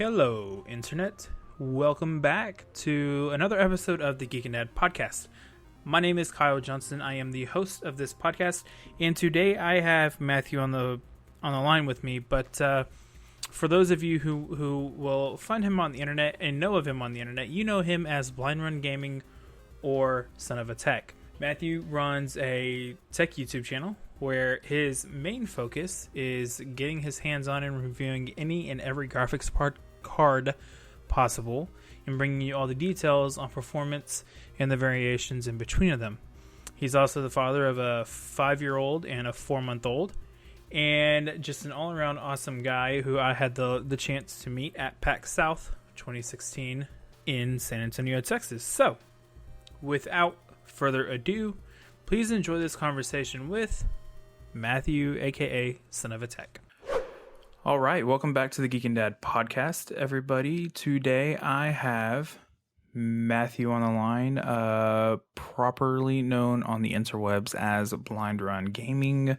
Hello, Internet. Welcome back to another episode of the Geek and Dad podcast. My name is Kyle Johnson. I am the host of this podcast, and today I have Matthew on the line with me. But for those of you who will find him on the internet and know of him on the internet, you know him as Blindrun Gaming or SonofaTech. Matthew runs a tech YouTube channel where his main focus is getting his hands on and reviewing any and every graphics card possible and bringing you all the details on performance and the variations in between of them. He's also the father of a 5-year-old and a 4-month-old, and just an all-around awesome guy who I had the chance to meet at PAX South 2016 in San Antonio, Texas. So, without further ado, please enjoy this conversation with Matthew, aka SonofaTech. All right, welcome back to the Geek and Dad podcast, everybody. Today I have Matthew on the line, properly known on the interwebs as Blindrun Gaming.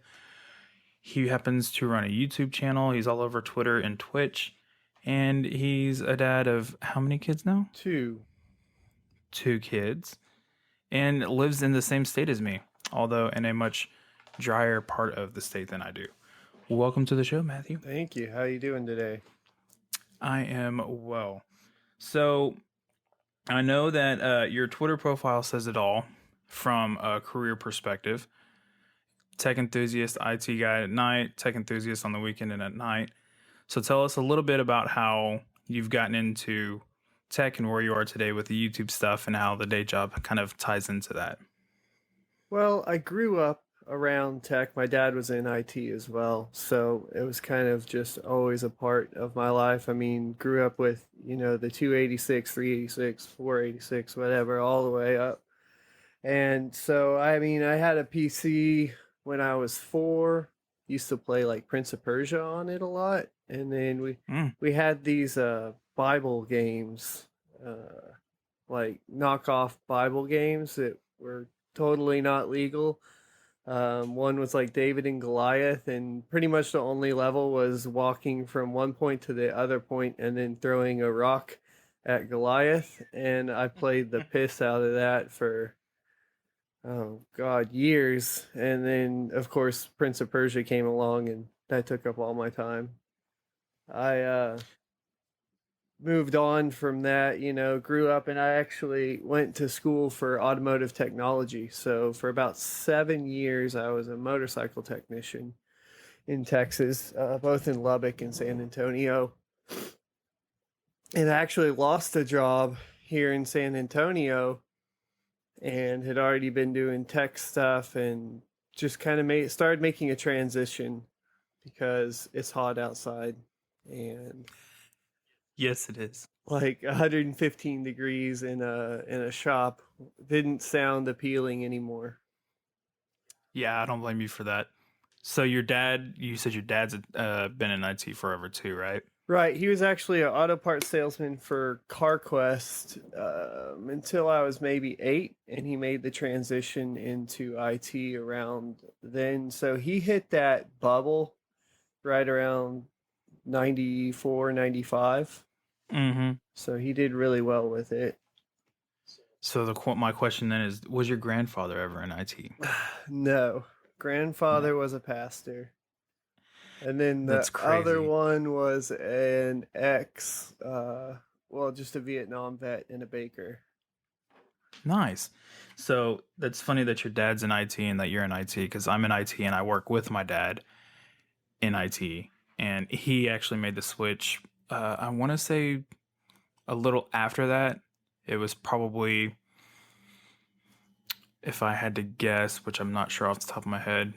He happens to run a YouTube channel. He's all over Twitter and Twitch, and he's a dad of how many kids now? 2. 2 kids, and lives in the same state as me, although in a much drier part of the state than I do. Welcome to the show, Matthew. Thank you. How are you doing today? I am well. So I know that your Twitter profile says it all from a career perspective. Tech enthusiast, IT guy at night, tech enthusiast on the weekend and at night. So tell us a little bit about how you've gotten into tech and where you are today with the YouTube stuff and how the day job kind of ties into that. Well, I grew up around tech. My dad was in IT as well, so it was kind of just always a part of my life. I mean, grew up with, the 286, 386, 486, whatever, all the way up. And so, I had a PC when I was 4, used to play like Prince of Persia on it a lot. And then we had these Bible games, like knockoff Bible games that were totally not legal. One was like David and Goliath, and pretty much the only level was walking from one point to the other point and then throwing a rock at Goliath. And I played the piss out of that for, years. And then, of course, Prince of Persia came along, and that took up all my time. I moved on from that, grew up, and I actually went to school for automotive technology. So for about 7 years, I was a motorcycle technician in Texas, both in Lubbock and San Antonio. And I actually lost a job here in San Antonio and had already been doing tech stuff and just kind of started making a transition because it's hot outside and Yes, it is. like 115 degrees in a shop didn't sound appealing anymore. Yeah, I don't blame you for that. So you said your dad's been in IT forever too, right? Right. He was actually an auto parts salesman for CarQuest until I was maybe 8, and he made the transition into IT around then. So he hit that bubble right around 94, 95. Mm-hmm. So he did really well with it. So my question then is, was your grandfather ever in IT? No. Grandfather was a pastor. And then the That's crazy. other one was an just a Vietnam vet and a baker. Nice. So that's funny that your dad's in IT and that you're in IT, because I'm in IT and I work with my dad in IT. And he actually made the switch, I want to say a little after that. It was probably, if I had to guess, which I'm not sure off the top of my head,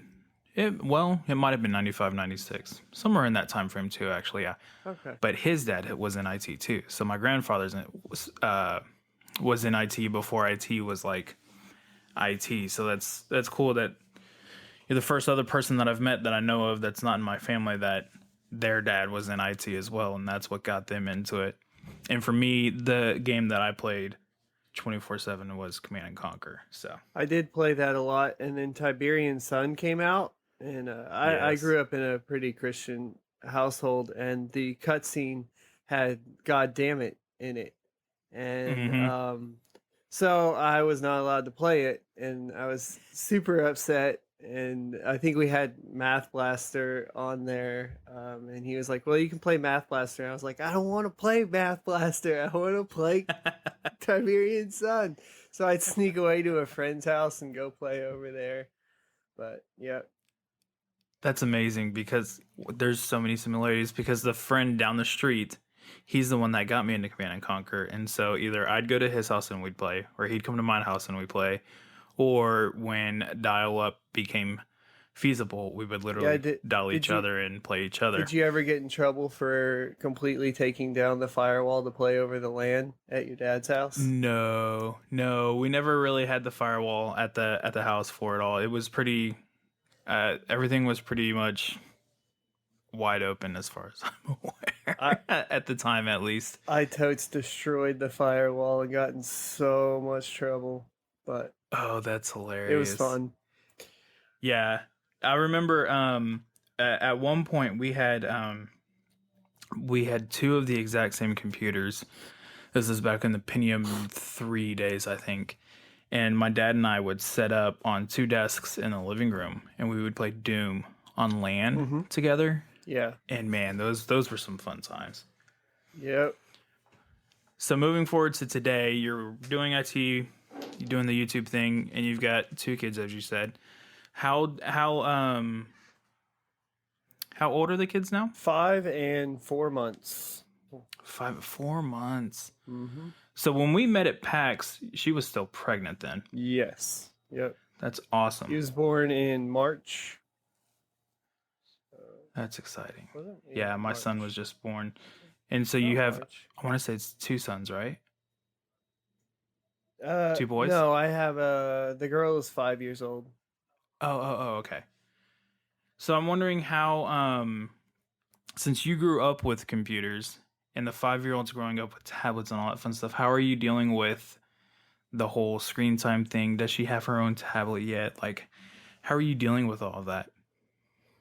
it might have been 95, 96. Somewhere in that time frame too, actually, yeah. Okay. But his dad was in IT too. So my grandfather's was in IT before IT was like IT. So that's cool that you're the first other person that I've met that I know of that's not in my family that their dad was in IT as well, and that's what got them into it. And for me, the game that I played 24/7 was Command & Conquer. So I did play that a lot, and then Tiberian Sun came out, and I Yes. grew up in a pretty Christian household, and the cutscene had God Damn It in it. And Mm-hmm. so I was not allowed to play it, and I was super upset. And I think we had Math Blaster on there, and he was like, "Well, you can play Math Blaster." And I was like, "I don't want to play Math Blaster. I want to play Tiberian Sun." So I'd sneak away to a friend's house and go play over there. But yeah, That's amazing because there's so many similarities because the friend down the street, he's the one that got me into Command and Conquer. And so either I'd go to his house and we'd play, or he'd come to my house and we'd play, or when dial up became feasible, we would literally dial each other and play each other. Did you ever get in trouble for completely taking down the firewall to play over the LAN at your dad's house? No, we never really had the firewall at the house for it all. It was pretty. Everything was pretty much wide open as far as I'm aware. At the time, at least. I totes destroyed the firewall and got in so much trouble. But oh, that's hilarious. It was fun. Yeah. I remember at one point we had two of the exact same computers. This is back in the Pentium 3 days, I think. And my dad and I would set up on two desks in the living room, and we would play Doom on LAN together. Yeah. And man, those were some fun times. Yep. So moving forward to today, you're doing IT, you're doing the YouTube thing, and you've got two kids, as you said. How old are the kids now? 5 and 4 months. 4 months. Mm-hmm. So when we met at PAX, she was still pregnant then. Yes. Yep. That's awesome. He was born in March. That's exciting. Yeah, my son was just born. And so you have, I want to say it's two sons, right? Two boys? No, I have the girl is 5 years old. Oh, okay. So I'm wondering how, since you grew up with computers and the 5-year-old's growing up with tablets and all that fun stuff, how are you dealing with the whole screen time thing? Does she have her own tablet yet? Like, how are you dealing with all of that?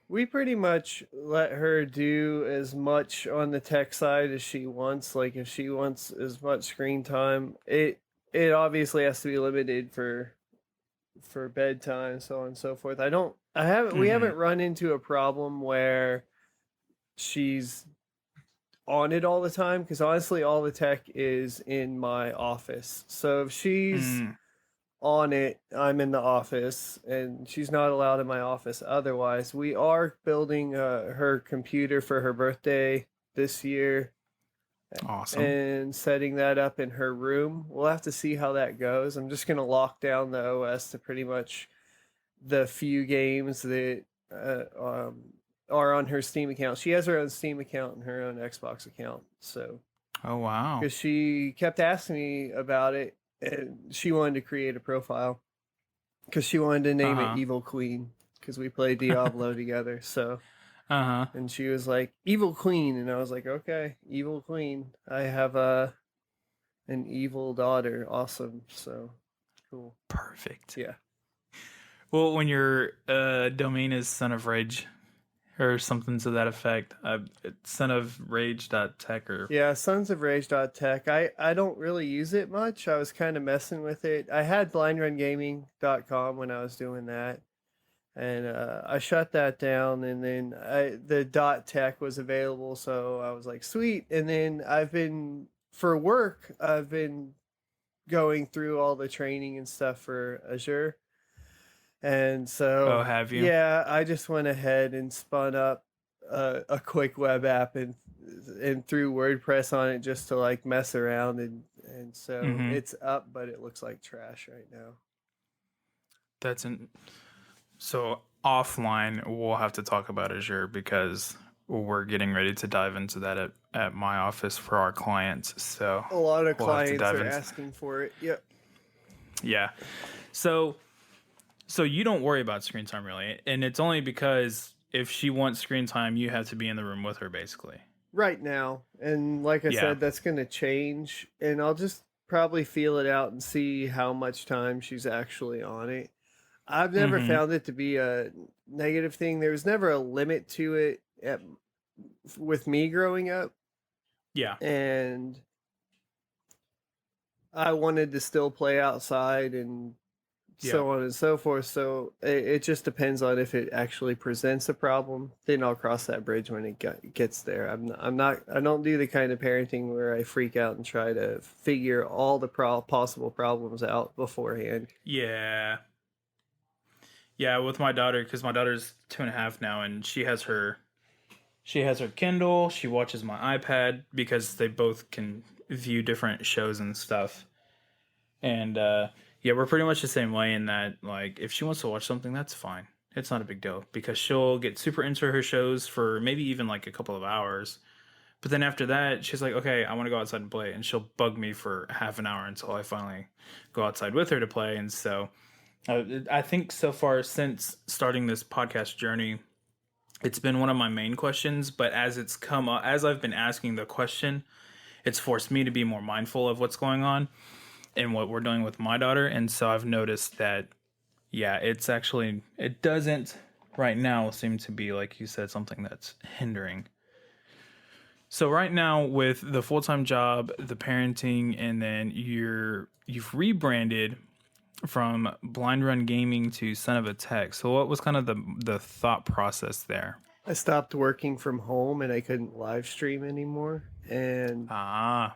We pretty much let her do as much on the tech side as she wants. Like, if she wants as much screen time, it obviously has to be limited for bedtime, so on and so forth. We haven't run into a problem where she's on it all the time, because honestly all the tech is in my office. So if she's on it, I'm in the office, and she's not allowed in my office otherwise. We are building her computer for her birthday this year. Awesome. And setting that up in her room. We'll have to see how that goes. I'm just going to lock down the OS to pretty much the few games that are on her Steam account. She has her own Steam account and her own Xbox account. So, oh wow, because she kept asking me about it, and she wanted to create a profile because she wanted to name it Evil Queen, because we played Diablo together. So, and she was like, Evil Queen, and I was like, okay, Evil Queen. I have an evil daughter. Awesome. So cool. Perfect. Yeah. Well, when your domain is Son of Rage or something to that effect, sonofrage.tech or... Yeah, sonsofrage.tech. I don't really use it much. I was kind of messing with it. I had blindrungaming.com when I was doing that, and I shut that down, and then the .tech was available, so I was like, sweet. And then for work, I've been going through all the training and stuff for Azure. And so, have you? Yeah, I just went ahead and spun up a quick web app and threw WordPress on it just to like mess around, and so it's up, but it looks like trash right now. So offline, we'll have to talk about Azure, because we're getting ready to dive into that at my office for our clients. So a lot of clients are asking for it. Yep. Yeah. So you don't worry about screen time, really, and it's only because if she wants screen time, you have to be in the room with her, basically. Right now, and like I said, that's going to change, and I'll just probably feel it out and see how much time she's actually on it. I've never found it to be a negative thing. There was never a limit to it with me growing up. Yeah. and I wanted to still play outside and Yeah. so on and so forth. So it just depends on if it actually presents a problem. Then I'll cross that bridge when it gets there. I don't do the kind of parenting where I freak out and try to figure all the possible problems out beforehand. Yeah. Yeah, with my daughter, because my daughter's 2.5 now, and she has her Kindle. She watches my iPad because they both can view different shows and stuff. And yeah, we're pretty much the same way in that, like, if she wants to watch something, that's fine. It's not a big deal because she'll get super into her shows for maybe even like a couple of hours. But then after that, she's like, okay, I want to go outside and play. And she'll bug me for half an hour until I finally go outside with her to play. And so I think so far since starting this podcast journey, it's been one of my main questions. But as it's come up, as I've been asking the question, it's forced me to be more mindful of what's going on and what we're doing with my daughter. And so I've noticed that, yeah, it doesn't right now seem to be, like you said, something that's hindering. So right now with the full-time job, the parenting, and then you've rebranded from Blindrun Gaming to SonofaTech. So what was kind of the thought process there? I stopped working from home and I couldn't live stream anymore. And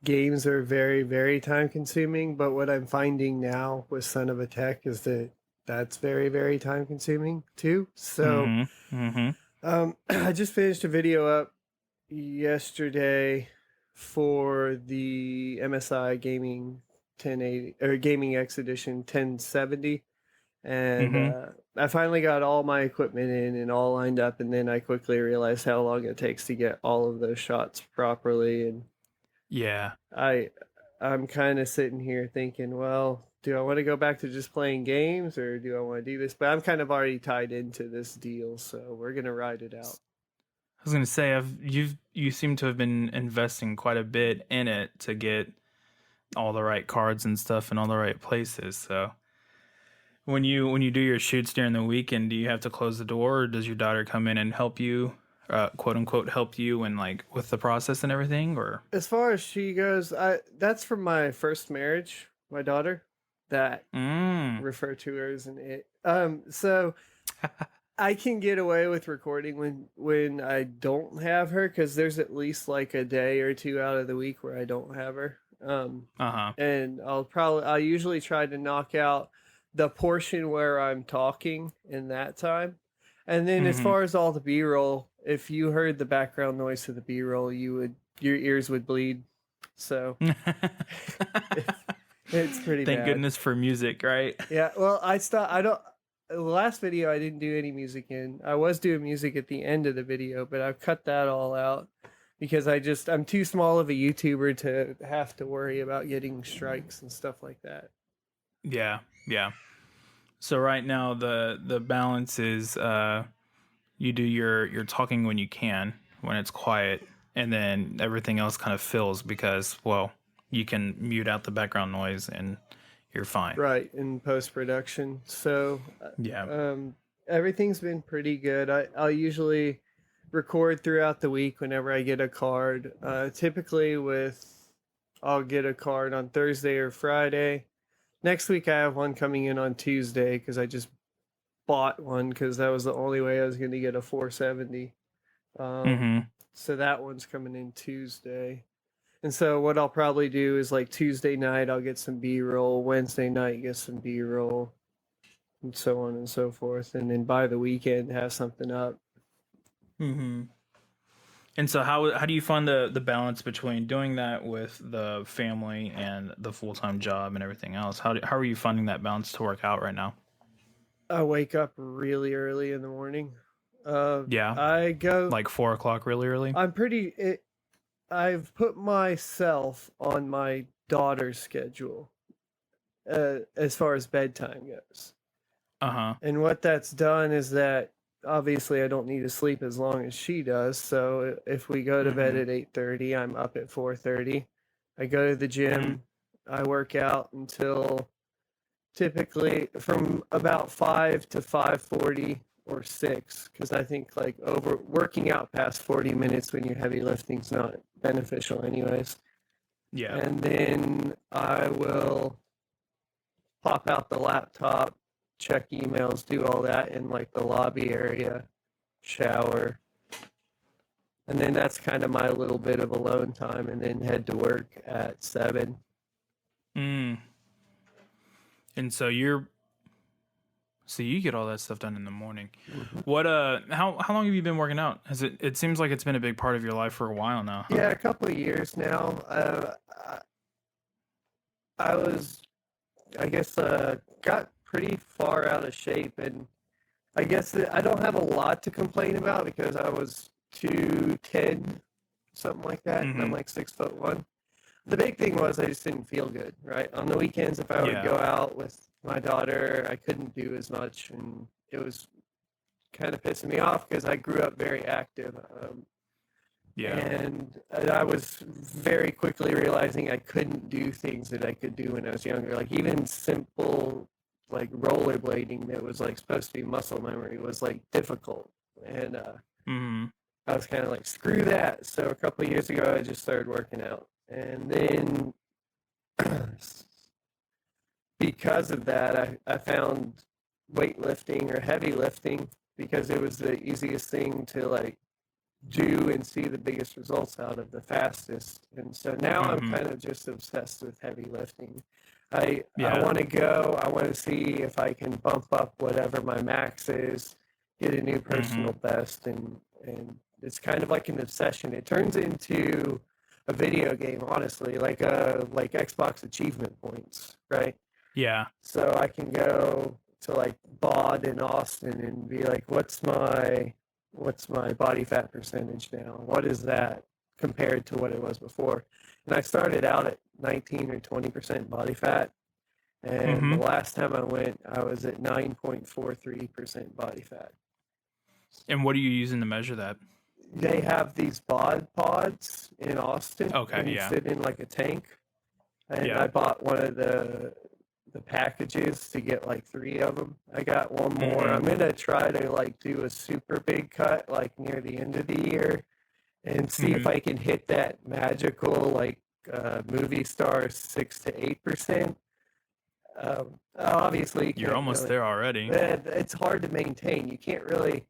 games are very, very time consuming. But what I'm finding now with SonofaTech is that that's very, very time consuming too. So I just finished a video up yesterday for the MSI Gaming 1080 or Gaming X Edition 1070. And I finally got all my equipment in and all lined up, and then I quickly realized how long it takes to get all of those shots properly. And yeah, I'm kind of sitting here thinking, well, do I want to go back to just playing games, or do I want to do this? But I'm kind of already tied into this deal, so we're gonna ride it out. I was gonna say you seem to have been investing quite a bit in it to get all the right cards and stuff in all the right places. So when you do your shoots during the weekend, do you have to close the door, or does your daughter come in and help you, quote unquote, help you and like with the process and everything? Or as far as she goes, that's from my first marriage, my daughter, that refer to her as an it. So I can get away with recording when I don't have her, because there's at least like a day or two out of the week where I don't have her. And I'll usually try to knock out the portion where I'm talking in that time. And then as far as all the B-roll, if you heard the background noise of the B-roll, your ears would bleed. So it's pretty Thank bad. goodness for music, right? Yeah, well, the last video I didn't do any music in. I was doing music at the end of the video, but I've cut that all out because I'm too small of a YouTuber to have to worry about getting strikes and stuff like that. Yeah. So right now the balance is you do your talking when you can, when it's quiet, and then everything else kind of fills because, well, you can mute out the background noise and you're fine. Right, in post-production. So yeah. Everything's been pretty good. I'll usually record throughout the week whenever I get a card. Typically I'll get a card on Thursday or Friday. Next week I have one coming in on Tuesday because I just bought one because that was the only way I was going to get a 470. So that one's coming in Tuesday. And so what I'll probably do is like Tuesday night I'll get some B-roll, Wednesday night get some B-roll, and so on and so forth. And then by the weekend have something up. And so how do you find the balance between doing that with the family and the full-time job and everything else? How are you finding that balance to work out right now? I wake up really early in the morning. Yeah. I go like 4 o'clock really early. I've put myself on my daughter's schedule as far as bedtime goes. And what that's done is that obviously I don't need to sleep as long as she does. So if we go to bed at 8:30, I'm up at 4:30. I go to the gym. I work out until typically from about 5 to 5:40 or 6, because I think like working out past 40 minutes when you're heavy lifting is not beneficial anyways. Yeah. And then I will pop out the laptop, check emails, do all that in like the lobby area, shower. And then that's kind of my little bit of alone time, and then head to work at 7. Mm. And so you get all that stuff done in the morning. Mm-hmm. What how long have you been working out? Has it seems like it's been a big part of your life for a while now, huh? Yeah, a couple of years now. I was, I guess, got pretty far out of shape, and I guess that I don't have a lot to complain about because I was 210, something like that, and I'm Mm-hmm. like 6'1". The big thing was I just didn't feel good, right? On the weekends, if I would Yeah. go out with my daughter, I couldn't do as much, and it was kind of pissing me off because I grew up very active. Yeah. And I was very quickly realizing I couldn't do things that I could do when I was younger. Like even simple like rollerblading that was like supposed to be muscle memory was like difficult. And Mm-hmm. I was kind of like, screw that. So a couple of years ago, I just started working out. And then because of that, I found weightlifting or heavy lifting because it was the easiest thing to like do and see the biggest results out of the fastest. And so now I'm Mm-hmm. kind of just obsessed with heavy lifting. I Yeah. want to go. I want to see if I can bump up whatever my max is, get a new Mm-hmm. personal best, and it's kind of like an obsession. It turns into a video game, honestly, like Xbox achievement points, right? Yeah. So I can go to like Bod in Austin and be like, what's my body fat percentage now? What is that compared to what it was before? And I started out at 19 or 20% body fat. And the Mm-hmm. last time I went, I was at 9.43% body fat. And what are you using to measure that? They have these bod pods in Austin, Okay. and you Yeah. fit in like a tank. And Yeah. I bought one of the packages to get like 3 of them. I got one more. Mm-hmm. I'm gonna try to like do a super big cut like near the end of the year and see if Mm-hmm. I can hit that magical like movie star 6 to 8%. Obviously, you You're can't almost really. there already. It's hard to maintain. You can't really.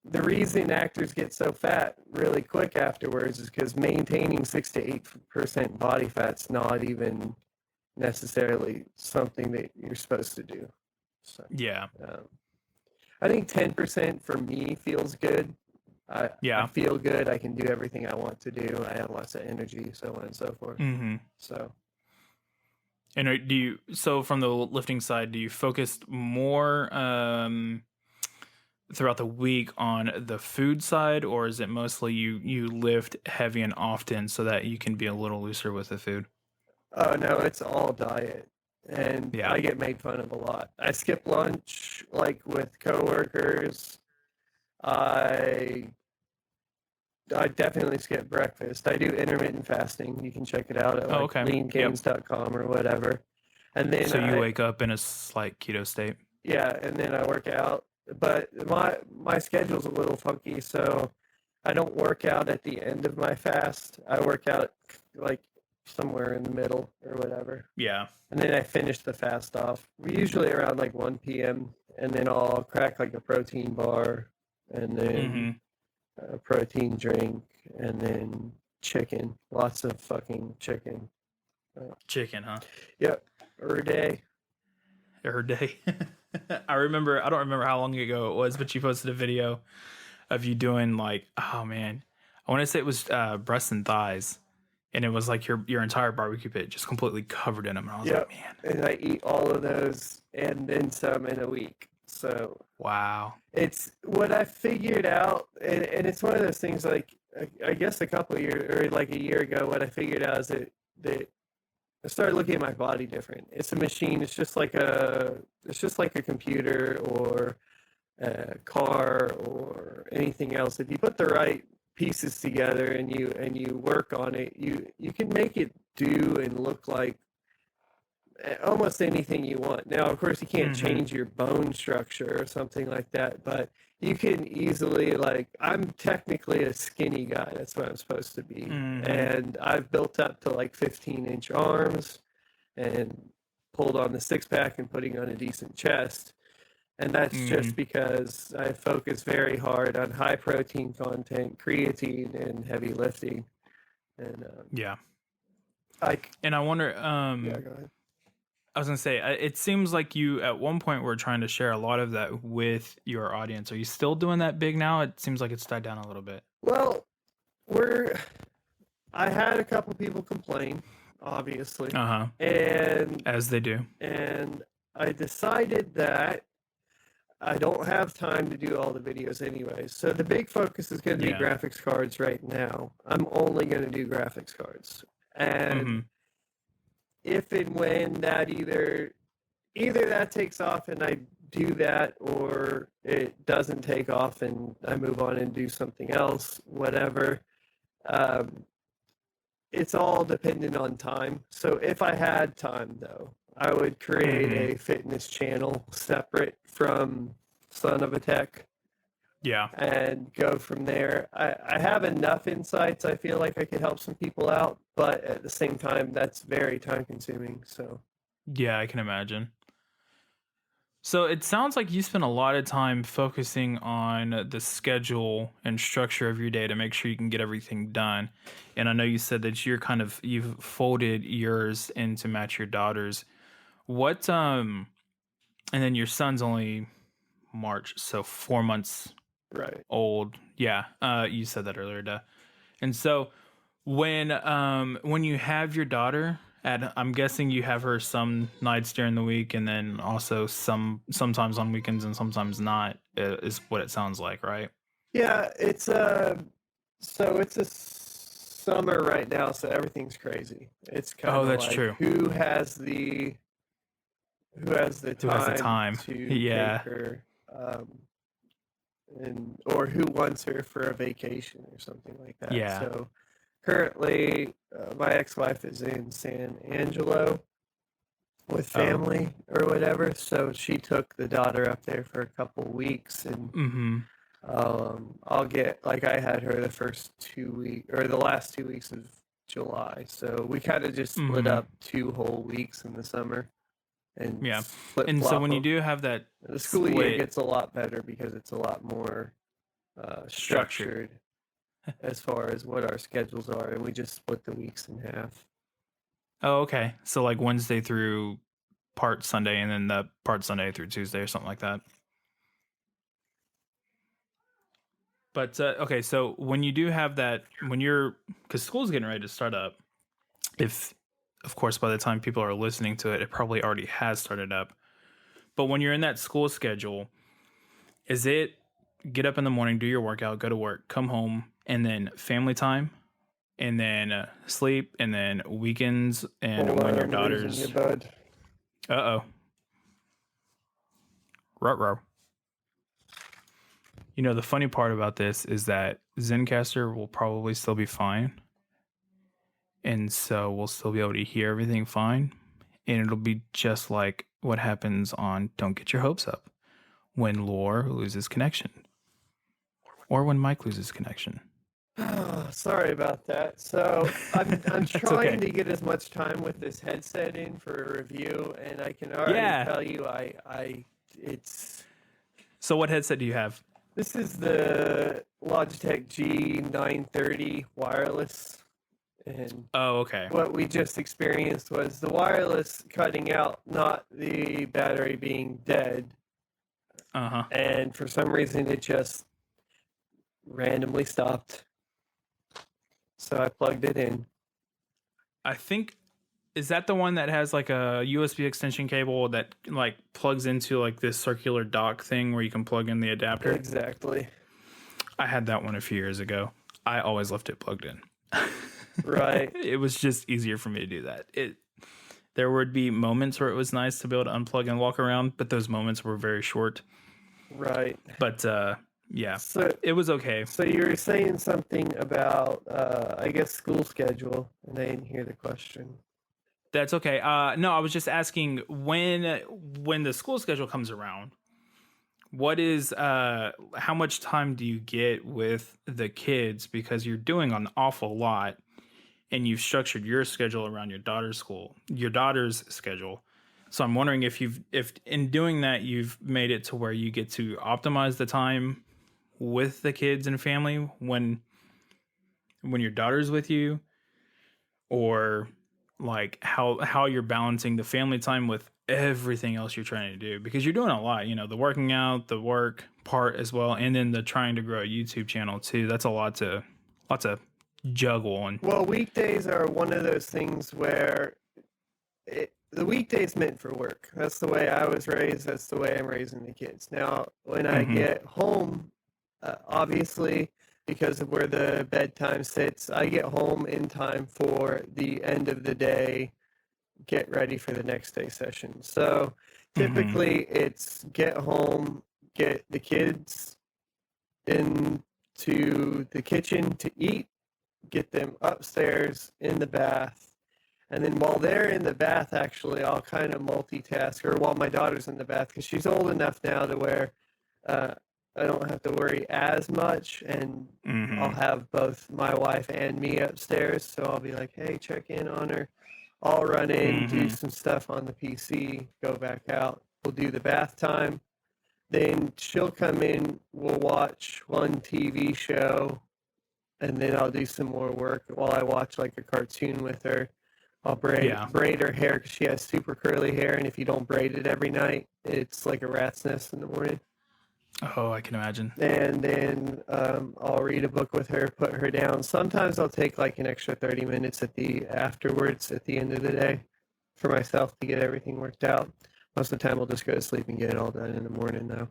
The reason actors get so fat really quick afterwards is because maintaining 6 to 8% body fat's not even necessarily something that you're supposed to do. So, Yeah. um, I think 10% for me feels good. I Yeah. feel good. I can do everything I want to do. I have lots of energy, so on and so forth. Mm-hmm. So, And so from the lifting side, do you focus more throughout the week on the food side, or is it mostly you lift heavy and often so that you can be a little looser with the food? oh no, it's all diet. And Yeah. I get made fun of a lot. I skip lunch like with coworkers. I I definitely skip breakfast. I do intermittent fasting. You can check it out at Oh, like okay. Yep. leangains.com or whatever. And then So you wake up in a slight keto state. yeah, and then I work out. But my schedule's a little funky, so I don't work out at the end of my fast. I work out like somewhere in the middle or whatever. Yeah. And then I finish the fast off. Usually around like 1 p.m. And then I'll crack like a protein bar and then Mm-hmm. a protein drink and then chicken. Lots of fucking chicken. Chicken, huh? Yep, every day. Her day. I remember. I don't remember how long ago it was, but you posted a video of you doing like, oh man, I want to say it was breasts and thighs, and it was like your entire barbecue pit just completely covered in them. And I was like, Yep, man, and I eat all of those and then some in a week. So wow. it's what I figured out, and it's one of those things like I guess a couple of years or like a year ago, what I figured out is that I started looking at my body different. It's a machine. It's just like a computer or a car or anything else. If you put the right pieces together and you work on it, you can make it do and look like almost anything you want. Now, of course, you can't change your bone structure or something like that, but you can easily, like, I'm technically a skinny guy. That's what I'm supposed to be. And I've built up to like 15-inch arms and pulled on the six-pack and putting on a decent chest. And that's just because I focus very hard on high protein content, creatine, and heavy lifting. And Yeah. and I wonder, yeah, go ahead. I was gonna say, it seems like you at one point were trying to share a lot of that with your audience. Are you still doing that big now? It seems like it's died down a little bit. Well, I had a couple people complain, obviously, and as they do. And I decided that I don't have time to do all the videos anyway. So the big focus is going to be graphics cards right now. I'm only going to do graphics cards. And if and when that either that takes off and I do that, or it doesn't take off and I move on and do something else, whatever. It's all dependent on time. So if I had time, though, I would create a fitness channel separate from SonofaTech. Yeah. And go from there. I have enough insights. I feel like I could help some people out, but at the same time, that's very time consuming. So yeah, I can imagine. So it sounds like you spend a lot of time focusing on the schedule and structure of your day to make sure you can get everything done. And I know you said that you've folded yours in to match your daughter's. What and then your son's only March, so 4 months old. Yeah. You said that earlier, duh. And so when you have your daughter, I'm guessing you have her some nights during the week, and then also sometimes on weekends and sometimes not, is what it sounds like, right? Yeah, it's so it's a summer right now, so everything's crazy. It's kind of that's like true. who has the time to take her, or who wants her for a vacation or something like that. Yeah. So currently, my ex-wife is in San Angelo with family or whatever. So she took the daughter up there for a couple weeks, and I'll get, like, I had her the first 2 weeks or the last 2 weeks of July. So we kind of just split up 2 whole weeks in the summer. And and so when you do have that, the school year gets a lot better because it's a lot more structured as far as what our schedules are, and we just split the weeks in half. Oh, okay. So like Wednesday through part Sunday, and then the part Sunday through Tuesday or something like that. But okay, so when you do have that, because school's getting ready to start up, of course, by the time people are listening to it, it probably already has started up. But when you're in that school schedule, is it get up in the morning, do your workout, go to work, come home, and then family time, and then sleep, and then weekends, and when your daughter's... Uh-oh. Ruh-roh. You know, the funny part about this is that Zencastr will probably still be fine. And so we'll still be able to hear everything fine. And it'll be just like what happens on Don't Get Your Hopes Up, when Lore loses connection. Or when Mike loses connection. Oh, sorry about that. So I'm trying to get as much time with this headset in for a review, and I can already tell you it's... So what headset do you have? This is the Logitech G930 wireless. And what we just experienced was the wireless cutting out, not the battery being dead. And for some reason, it just randomly stopped. So I plugged it in. I think, is that the one that has like a USB extension cable that like plugs into like this circular dock thing where you can plug in the adapter? Exactly. I had that one a few years ago. I always left it plugged in. Right. It was just easier for me to do that. There would be moments where it was nice to be able to unplug and walk around, but those moments were very short. Right. But yeah, so it was okay. So you were saying something about, I guess, school schedule, and I didn't hear the question. That's okay. No, I was just asking when the school schedule comes around, what is how much time do you get with the kids, because you're doing an awful lot and you've structured your schedule around your daughter's schedule. So I'm wondering if in doing that you've made it to where you get to optimize the time with the kids and family when your daughter's with you, or like how you're balancing the family time with everything else you're trying to do, because you're doing a lot, the working out, the work part as well, and then the trying to grow a YouTube channel too. That's a lot to juggle. And Well, weekdays are one of those things where the weekday's meant for work. That's the way I was raised. That's the way I'm raising the kids. Now, when I mm-hmm, get home, obviously, because of where the bedtime sits, I get home in time for the end of the day, get ready for the next day session. So mm-hmm, typically it's get home, get the kids into the kitchen to eat, get them upstairs in the bath. And then while they're in the bath, actually, I'll kind of multitask, or while my daughter's in the bath, because she's old enough now to where uh, I don't have to worry as much. And I'll mm-hmm, have both my wife and me upstairs. So I'll be like, hey, check in on her. I'll run in, do mm-hmm. some stuff on the PC, go back out. We'll do the bath time. Then she'll come in, we'll watch one TV show, and then I'll do some more work while I watch like a cartoon with her. I'll Yeah. braid her hair because she has super curly hair, and if you don't braid it every night, it's like a rat's nest in the morning. Oh, I can imagine. And then I'll read a book with her, put her down. Sometimes I'll take like an extra 30 minutes afterwards at the end of the day for myself to get everything worked out. Most of the time, I'll just go to sleep and get it all done in the morning though.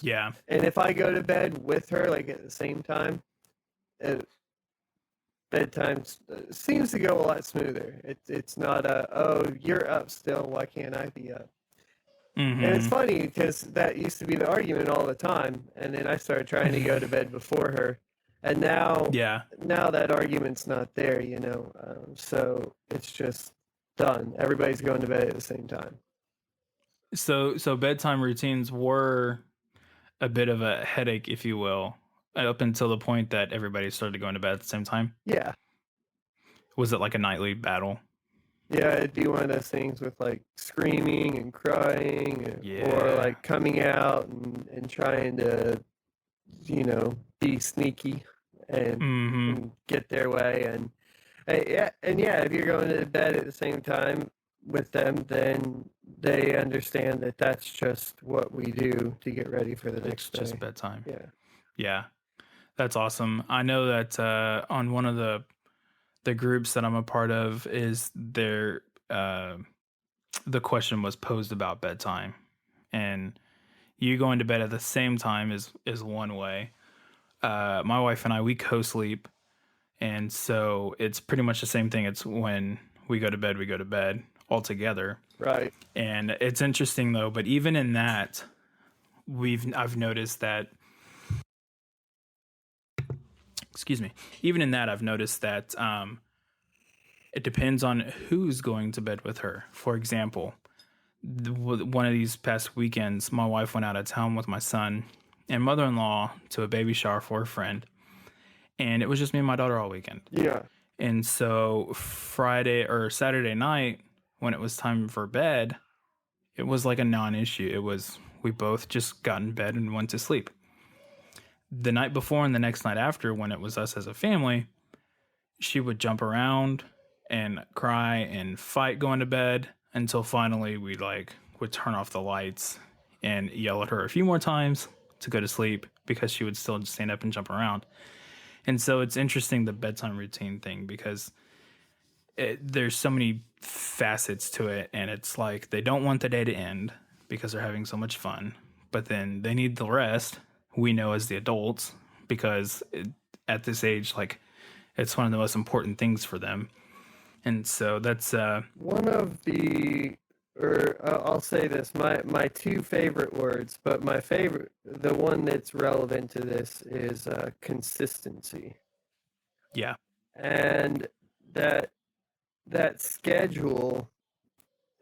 Yeah. And if I go to bed with her, like at the same time, it, bedtime seems to go a lot smoother. It's not oh, you're up still, why can't I be up? And it's Mm-hmm. funny because that used to be the argument all the time, and then I started trying to go to bed before her, and Yeah. now that argument's not there, so it's just done. Everybody's going to bed at the same time. So bedtime routines were a bit of a headache, if you will, up until the point that everybody started going to bed at the same time. Yeah, Was it like a nightly battle? yeah, it'd be one of those things with like screaming and crying, or Yeah. like coming out and trying to be sneaky and Mm-hmm. and get their way. And if you're going to bed at the same time with them, then they understand that that's just what we do to get ready for the It's next just day. bedtime. Yeah. Yeah. That's awesome. I know that on one of the groups that I'm a part of is there the question was posed about bedtime, and you going to bed at the same time is one way. My wife and I, we co-sleep, and so it's pretty much the same thing. It's when we go to bed all together. Right. And it's interesting though, but even in that, I've noticed that, excuse me, even in that I've noticed that it depends on who's going to bed with her. For example, one of these past weekends, my wife went out of town with my son and mother-in-law to a baby shower for a friend, and it was just me and my daughter all weekend. Yeah. And so Friday or Saturday night, when it was time for bed, it was like a non-issue. It was, we both just got in bed and went to sleep. The night before and the next night after, when it was us as a family, she would jump around and cry and fight going to bed until finally we would turn off the lights and yell at her a few more times to go to sleep, because she would still stand up and jump around. And so it's interesting, the bedtime routine thing, because there's so many facets to it, and it's like they don't want the day to end because they're having so much fun, but then they need the rest, we know, as the adults, because at this age, like, it's one of the most important things for them. And so that's One of the, or I'll say this, my two favorite words, but my favorite, the one that's relevant to this is consistency. yeah. And that that schedule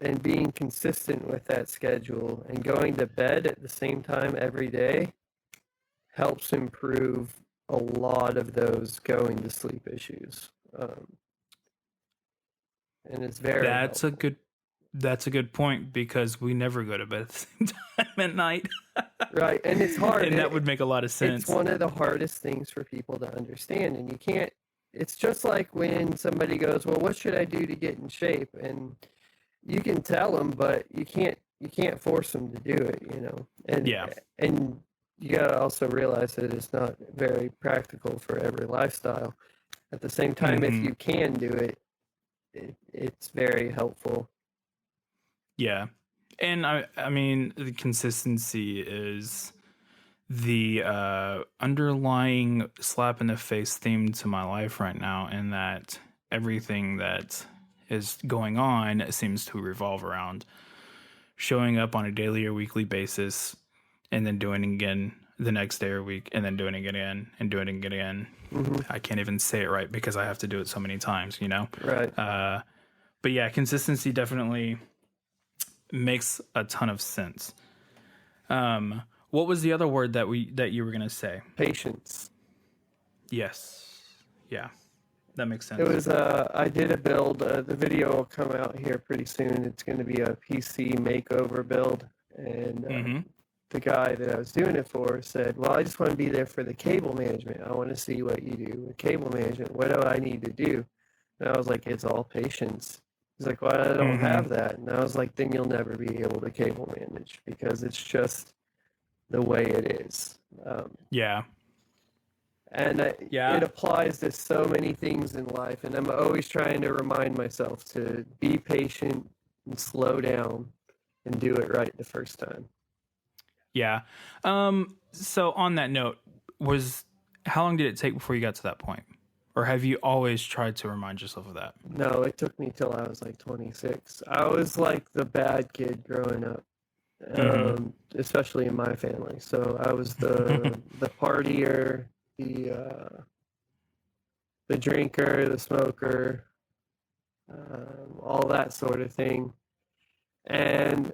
and being consistent with that schedule and going to bed at the same time every day helps improve a lot of those going to sleep issues. And it's very helpful. That's a good point, because we never go to bed at the same time at night. Right, and it's hard. And that would make a lot of sense. It's one of the hardest things for people to understand, and you can't. It's just like when somebody goes, "Well, what should I do to get in shape?" And you can tell them, but you can't force them to do it, you know. And and you gotta also realize that it's not very practical for every lifestyle. At the same time, if you can do it, it's very helpful. Yeah. And I mean, the consistency is the underlying slap in the face theme to my life right now, in that everything that is going on seems to revolve around showing up on a daily or weekly basis, and then doing it again the next day or week, and then doing it again and doing it again. I can't even say it right because I have to do it so many times, you know? Right. But yeah, consistency definitely makes a ton of sense. What was the other word that you were gonna say? Patience. Yes. Yeah, that makes sense. It was I did a build. The video will come out here pretty soon. It's going to be a PC makeover build, and the guy that I was doing it for said, "Well, I just want to be there for the cable management. I want to see what you do with cable management. What do I need to do?" And I was like, "It's all patience." He's like, "Well, I don't have that." And I was like, "Then you'll never be able to cable manage, because it's just the way it is." Yeah. And it applies to so many things in life. And I'm always trying to remind myself to be patient and slow down and do it right the first time. Yeah. So on that note, how long did it take before you got to that point? Or have you always tried to remind yourself of that? No, it took me till I was like 26. I was like the bad kid growing up, especially in my family. So I was the partier, the drinker, the smoker, all that sort of thing. And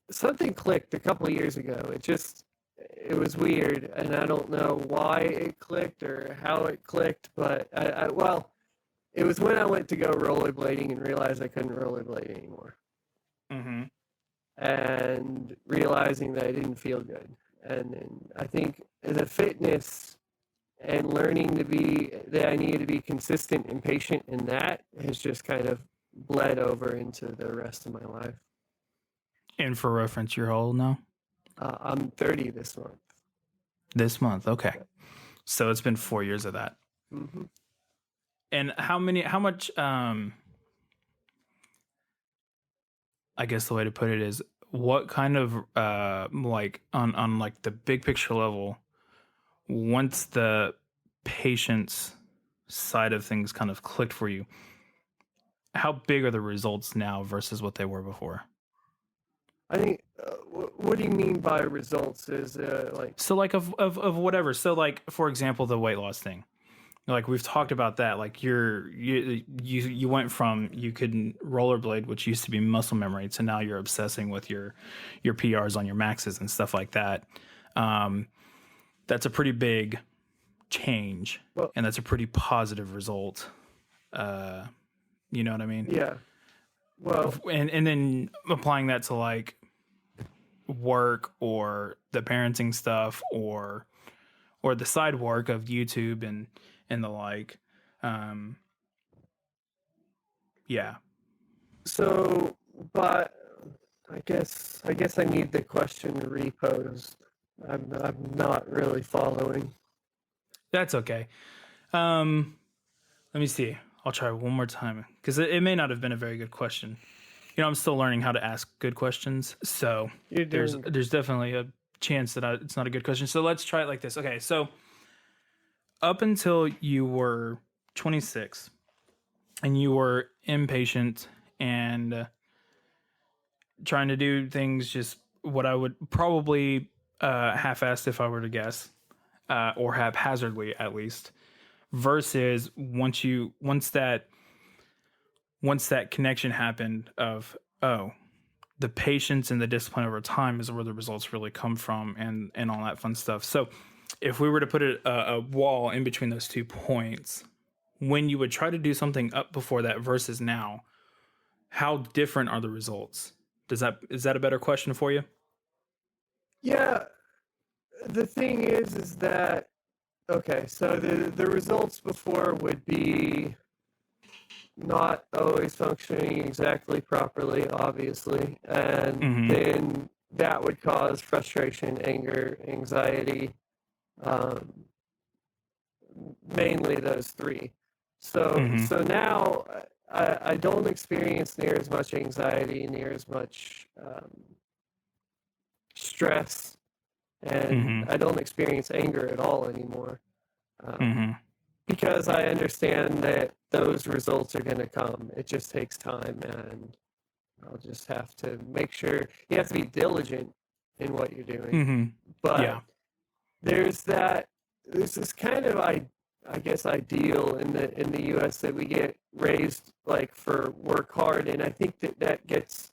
something clicked a couple of years ago. It was weird, and I don't know why it clicked or how it clicked, but well, it was when I went to go rollerblading and realized I couldn't rollerblade anymore. And realizing that I didn't feel good. And then I think the fitness and learning that I needed to be consistent and patient in that has just kind of bled over into the rest of my life. And for reference, you're how old now? I'm 30 this month. This month, okay. So it's been 4 years of that. And how much, I guess the way to put it is, what kind of, like, on like the big picture level, once the patience side of things kind of clicked for you, how big are the results now versus what they were before? I think, what do you mean by results? Is like, so like of whatever. So like, for example, the weight loss thing. Like we've talked about that. Like you went from you couldn't rollerblade, which used to be muscle memory, to now you're obsessing with your PRs on your maxes and stuff like that. That's a pretty big change, and that's a pretty positive result. You know what I mean? Yeah. Well, and then applying that to like work or the parenting stuff or the side work of YouTube and the like. Yeah. So, but I guess I need the question reposed. I'm not really following. That's okay. Let me see. I'll try one more time, because it may not have been a very good question. You know, I'm still learning how to ask good questions, so there's definitely a chance that it's not a good question. So let's try it like this. Okay, so up until you were 26 and you were impatient and trying to do things just what I would probably half-assed if I were to guess, or haphazardly at least, versus once that once that connection happened of, oh, the patience and the discipline over time is where the results really come from, and all that fun stuff. So if we were to put a wall in between those 2 points, when you would try to do something up before that versus now, how different are the results? Is that a better question for you? Yeah, the thing is that, okay, so the results before would be not always functioning exactly properly, obviously, and Mm-hmm. then that would cause frustration, anger, anxiety, um, mainly those three. So Mm-hmm. so now I don't experience near as much anxiety, near as much stress, and Mm-hmm. I don't experience anger at all anymore. Um, Mm-hmm. because I understand that those results are going to come. It just takes time, and I'll just have to make sure you have to be diligent in what you're doing. Mm-hmm. But Yeah. there's this kind of I guess ideal in the U.S. that we get raised like for work hard, and I think that gets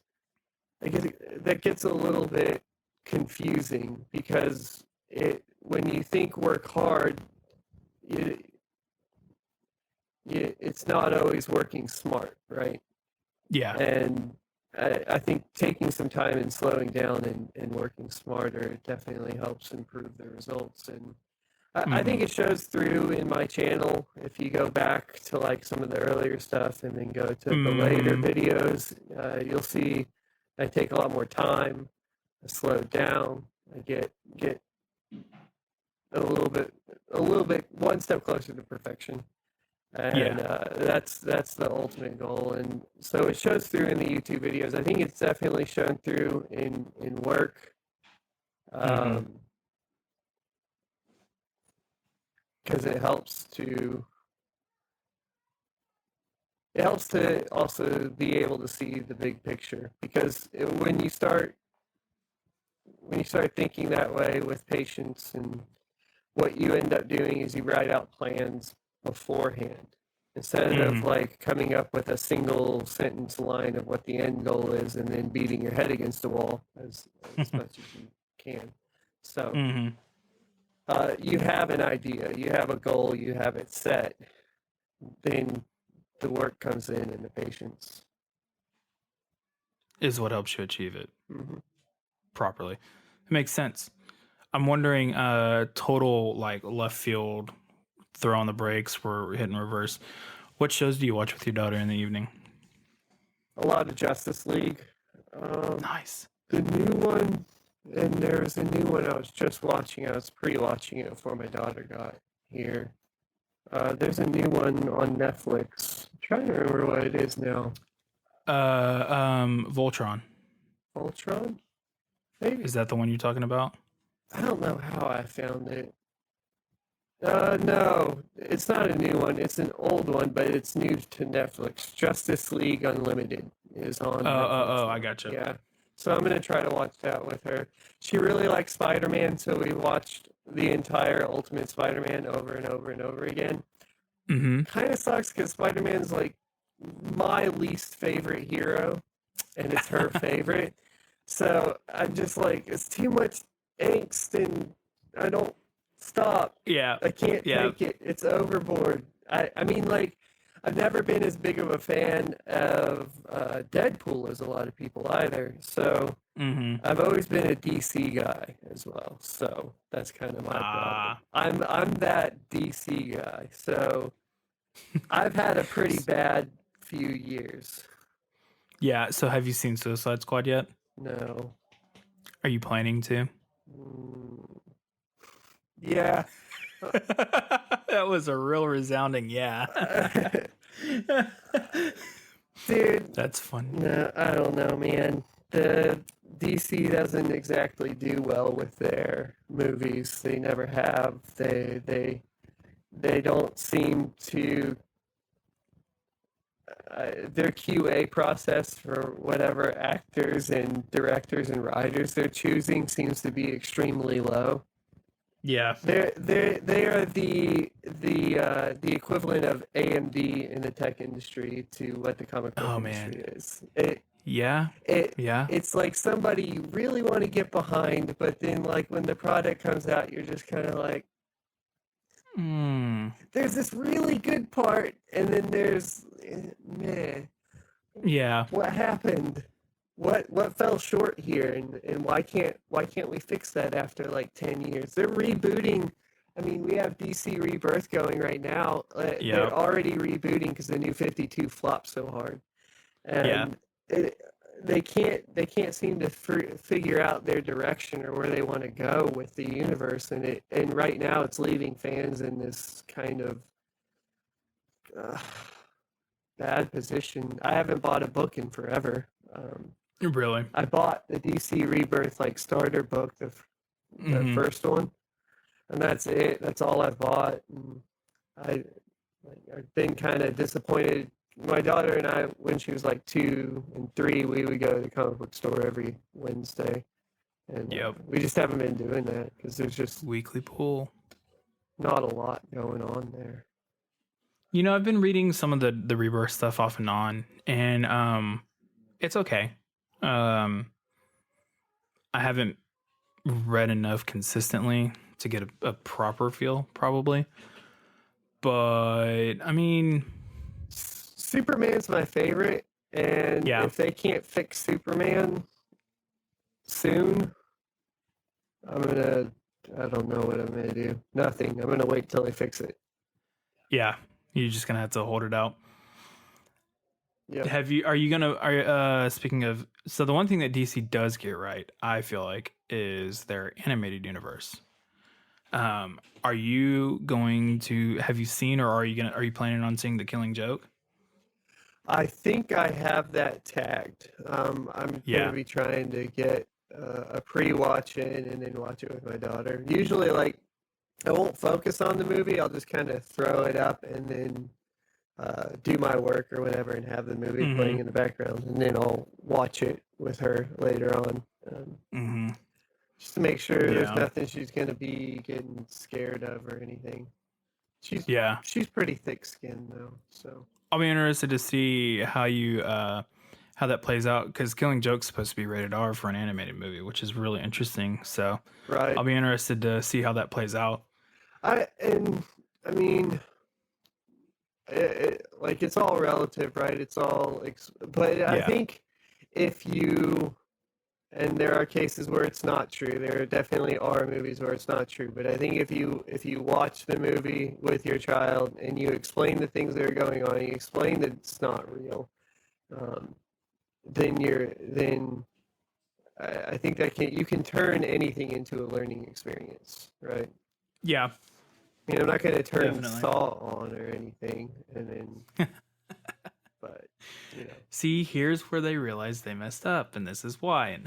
a little bit confusing because it when you think work hard, you, it's not always working smart, right? Yeah. And I think taking some time and slowing down and working smarter definitely helps improve the results. And I Mm-hmm. think it shows through in my channel. If you go back to like some of the earlier stuff and then go to the later Mm-hmm. videos, you'll see I take a lot more time. I slow down. I get a little bit one step closer to perfection. And Yeah. that's the ultimate goal. And so it shows through in the YouTube videos. I think it's definitely shown through in work, Mm-hmm. because it helps to also be able to see the big picture. Because when you start thinking that way with patience, and what you end up doing is you write out plans beforehand instead of Mm-hmm. like coming up with a single sentence line of what the end goal is and then beating your head against the wall as much as you can. So Mm-hmm. you have an idea, you have a goal, you have it set, then the work comes in and the patience. Is what helps you achieve it Hmm. properly. It makes sense. I'm wondering, total like left field, throw on the brakes, we're hitting reverse. What shows do you watch with your daughter in the evening? A lot of Justice League. Um, Nice. the new one, and there was a new one I was just watching. I was pre-watching it before my daughter got here. There's a new one on Netflix. I'm trying to remember what it is now. Voltron. Ultron? Maybe. Is that the one you're talking about? I don't know how I found it. No, it's not a new one. It's an old one, but it's new to Netflix. Justice League Unlimited is on Netflix I now. gotcha. Yeah. So I'm gonna try to watch that with her. She really likes Spider-Man, so we watched the entire Ultimate Spider-Man over and over and over again. Mm-hmm. Kind of sucks because Spider-Man's like my least favorite hero, and it's her favorite. So I'm just like, it's too much angst, and I don't stop. Yeah. I can't Yeah. take it. It's overboard. I mean, like, I've never been as big of a fan of Deadpool as a lot of people either. So Mm-hmm. I've always been a DC guy as well. So that's kind of my problem. Ah. I'm that DC guy. So I've had a pretty bad few years. Yeah. So have you seen Suicide Squad yet? No. Are you planning to? Mm, yeah. That was a real resounding yeah. Dude, That's funny. no, I don't know, man. The DC doesn't exactly do well with their movies. They never have. They don't seem to their QA process for whatever actors and directors and writers they're choosing seems to be extremely low. Yeah. They are the equivalent of AMD in the tech industry to what the comic book Oh industry man. is. Yeah. It Yeah. it's like somebody you really want to get behind, but then like when the product comes out, you're just kind of like, Hmm. there's this really good part, and then there's meh. Yeah. What happened? What fell short here, and why can't we fix that after like 10 years? They're rebooting. I mean, we have DC Rebirth going right now. They're Yep. already rebooting because the new 52 flopped so hard, Yeah. and it, they can't seem to figure out their direction or where they want to go with the universe, and right now it's leaving fans in this kind of uh, bad position. I haven't bought a book in forever. Really. I bought the DC Rebirth like starter book, the Mm-hmm. first one, and that's it. That's all I've bought. And I've been kind of disappointed. My daughter and I, when she was like 2 and 3, we would go to the comic book store every Wednesday, and Yep. we just haven't been doing that because there's just Weekly pool. not a lot going on there. You know, I've been reading some of the Rebirth stuff off and on, and it's okay. Um, I haven't read enough consistently to get a proper feel, probably. But I mean, Superman's my favorite, and yeah, if they can't fix Superman soon, I don't know what I'm gonna do. Nothing. I'm gonna wait till they fix it. yeah. You're just gonna have to hold it out. Yep. Speaking of, so the one thing that DC does get right, I feel like, is their animated universe. Are you going to, have you seen, or are you planning on seeing The Killing Joke? I think I have that tagged. I'm gonna Yeah. be trying to get a pre-watch in and then watch it with my daughter. Usually, like, I won't focus on the movie. I'll just kind of throw it up and then do my work or whatever and have the movie playing Mm-hmm. in the background, and then I'll watch it with her later on. Mm-hmm. Just to make sure there's Yeah. nothing she's gonna be getting scared of or anything. She's Yeah. she's pretty thick-skinned though, so I'll be interested to see how that plays out, because Killing Joke's supposed to be rated R for an animated movie, which is really interesting. So right. I'll be interested to see how that plays out. I mean, like it's all relative, right? It's all, but I Yeah. think if you, and there are cases where it's not true. There definitely are movies where it's not true. But I think if you watch the movie with your child and you explain the things that are going on, and you explain that it's not real, um, then I think that you can turn anything into a learning experience, right? Yeah. I mean, I'm not going to turn Definitely. Saw on or anything, and then, but See, here's where they realize they messed up, and this is why.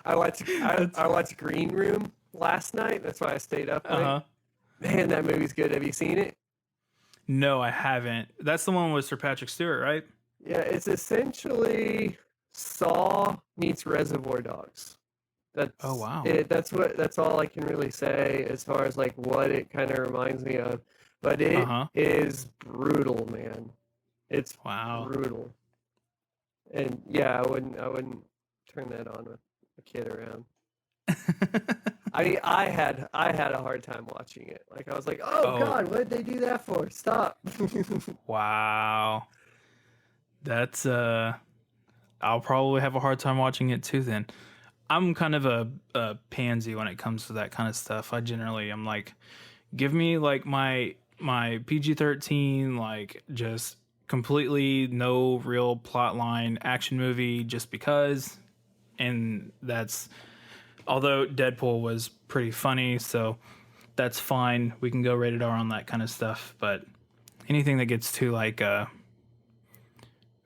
I watched Green Room last night. That's why I stayed up late. Uh-huh. Man, that movie's good. Have you seen it? No, I haven't. That's the one with Sir Patrick Stewart, right? Yeah, it's essentially Saw meets Reservoir Dogs. Oh, wow. That's all I can really say as far as like what it kind of reminds me of. But it Uh-huh. is brutal, man. It's Wow. brutal. And yeah, I wouldn't turn that on with a kid around. I had a hard time watching it. Like I was like, oh Oh, God, what did they do that for? Stop. wow. That's I'll probably have a hard time watching it too then. I'm kind of a pansy when it comes to that kind of stuff. I'm like, give me like my PG-13, like just completely no real plot line action movie just because. And that's, although Deadpool was pretty funny, so that's fine. We can go rated R on that kind of stuff. But anything that gets too like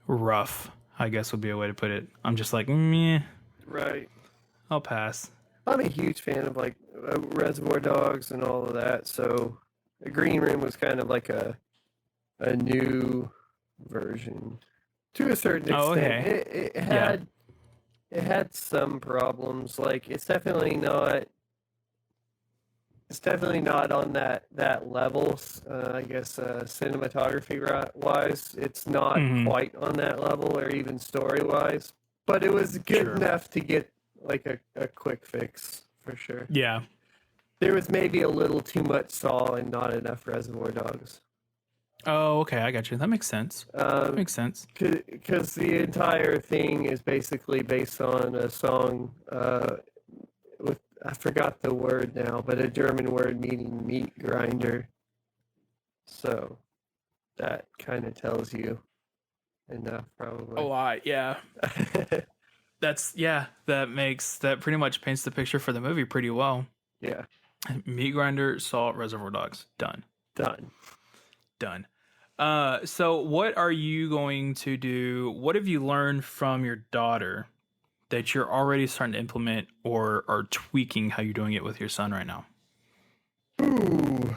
rough, I guess would be a way to put it. I'm just like, meh, Right. I'll pass. I'm a huge fan of like Reservoir Dogs and all of that. So the Green Room was kind of like a new version to a certain Oh, extent. okay. It Yeah. had some problems. Like it's definitely not. It's definitely not on that level. I guess cinematography wise, it's not Mm-hmm. quite on that level, or even story wise. But it was good Sure. enough to get like a quick fix for sure. Yeah. There was maybe a little too much Saw and not enough Reservoir Dogs. Oh, okay. I got you. That makes sense. Makes sense. Because the entire thing is basically based on a song with, I forgot the word now, but a German word meaning meat grinder. So that kind of tells you enough, A probably. lot. Yeah. That pretty much paints the picture for the movie pretty well. Yeah, Meat Grinder, Salt, Reservoir Dogs. Done. done. Done. So what are you going to do? What have you learned from your daughter that you're already starting to implement or are tweaking how you're doing it with your son right now? Ooh,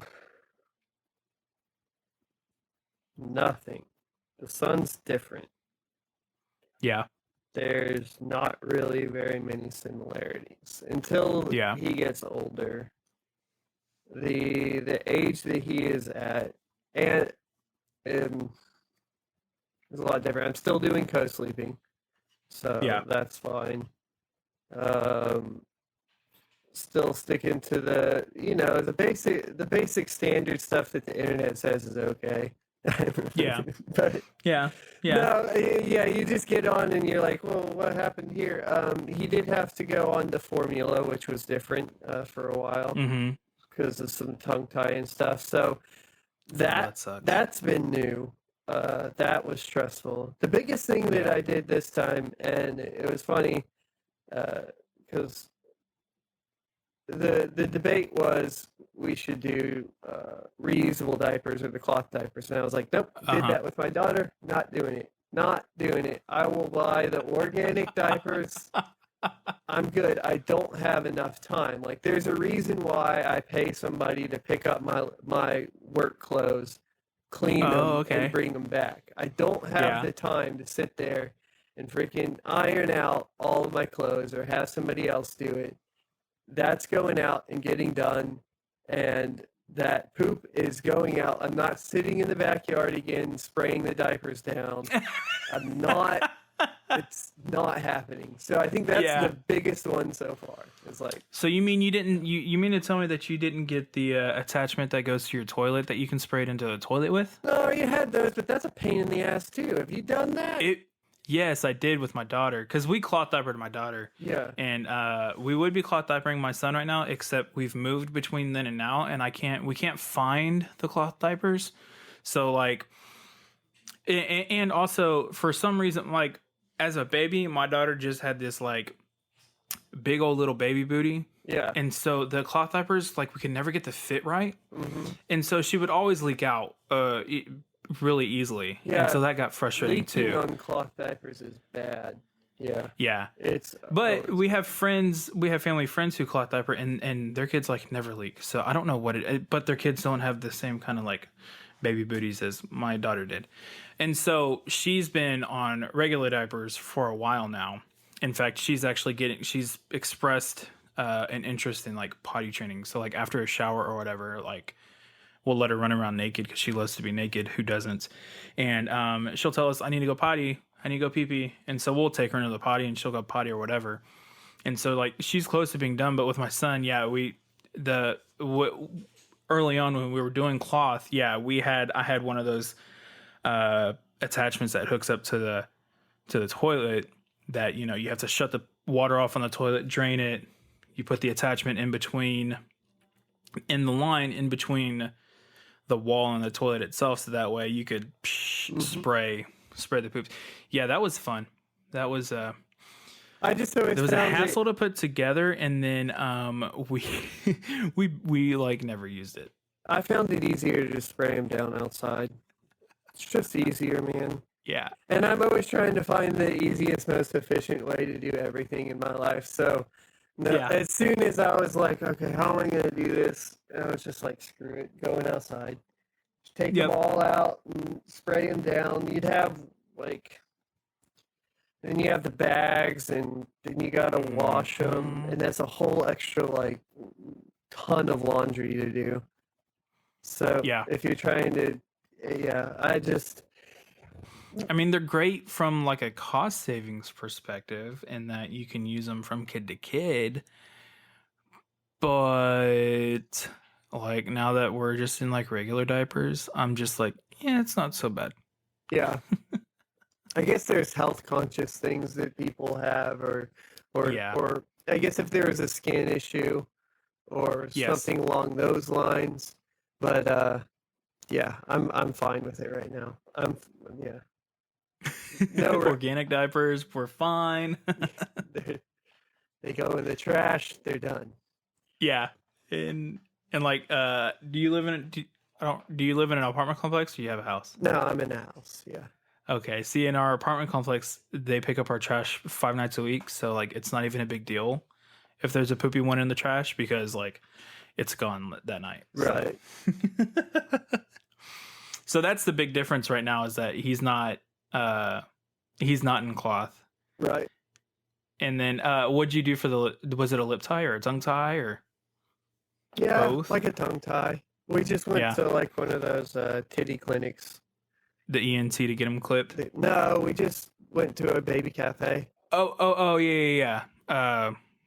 nothing. The sun's different. Yeah. There's not really very many similarities until Yeah. he gets older. The age that he is at, and it's a lot different. I'm still doing co-sleeping, so Yeah. that's fine. Um, Still sticking to the basic standard stuff that the internet says is okay. Yeah. But Yeah. Yeah. no, yeah, you just get on and you're like, well, what happened here? He did have to go on the formula, which was different for a while Mm-hmm. because of some tongue tie and stuff. So Oh, that that sucks. that's been new. That was stressful. The biggest thing that Yeah. I did this time, and it was funny, because the debate was we should do reusable diapers or the cloth diapers, and I was like, nope. Did Uh-huh. that with my daughter. Not doing it. Not doing it. I will buy the organic diapers. I'm good. I don't have enough time. Like, there's a reason why I pay somebody to pick up my work clothes, clean Oh, them, and okay. bring them back. I don't have Yeah. the time to sit there and freaking iron out all of my clothes or have somebody else do it. That's going out and getting done, and that poop is going out. I'm not sitting in the backyard again spraying the diapers down. I'm not. It's not happening. So I think that's Yeah. the biggest one so far. It's like, So you mean you mean to tell me that you didn't get the attachment that goes to your toilet that you can spray it into the toilet with? no, you had those, but that's a pain in the ass too. Have you done that? Yes, I did with my daughter because we cloth diapered my daughter, Yeah. and we would be cloth diapering my son right now, except we've moved between then and now, and we can't find the cloth diapers. So like, and also for some reason, like as a baby, my daughter just had this like big old little baby booty. Yeah. And so the cloth diapers, like we could never get the fit right. Hmm. And so she would always leak out really easily. Yeah. And so that got frustrating Leaking too. on cloth diapers is bad. Yeah. Yeah. It's But always, we have family friends who cloth diaper and their kids like never leak. So I don't know but their kids don't have the same kind of like baby booties as my daughter did. And so she's been on regular diapers for a while now. In fact, she's expressed an interest in like potty training. So like after a shower or whatever, like we'll let her run around naked because she loves to be naked. Who doesn't? And she'll tell us, I need to go potty. I need to go pee pee. And so we'll take her into the potty and she'll go potty or whatever. And so like she's close to being done. But with my son, yeah, early on when we were doing cloth, yeah, I had one of those attachments that hooks up to the toilet that, you know, you have to shut the water off on the toilet, drain it. You put the attachment in the line in between the wall and the toilet itself, so that way you could spray the poops. Yeah, that was fun. That was I just always there was a found hassle to put together, and then we we like never used it. I found it easier to just spray them down outside. It's just easier, man. Yeah, And I'm always trying to find the easiest, most efficient way to do everything in my life. So, no, yeah, as soon as I was like, okay, how am I going to do this? I was just like, screw it, going outside. Just take them yep. all out and spray them down. You'd have like, then you have the bags, and then you got to wash them. And that's a whole extra like ton of laundry to do. So Yeah. if you're trying to, yeah, I mean, they're great from like a cost savings perspective in that you can use them from kid to kid. But like now that we're just in like regular diapers, I'm just like, yeah, it's not so bad. yeah. I guess there's health conscious things that people have, Yeah. or I guess if there is a skin issue or Yes. something along those lines. But yeah, I'm fine with it right now. Yeah. No, Organic diapers were fine. they go in the trash. They're done. Yeah. And like do you live in do you live in an apartment complex or do you have a house? No, I'm in a house. Yeah. Okay. See, in our apartment complex, they pick up our trash 5 nights a week, so like it's not even a big deal if there's a poopy one in the trash because like it's gone that night. Right. So, so that's the big difference right now is that he's not in cloth. Right. And then what'd you do for was it a lip tie or a tongue tie or Yeah, both? like a tongue tie. We just went to like one of those titty clinics. The ENT to get him clipped. No, we just went to a baby cafe. Oh, yeah.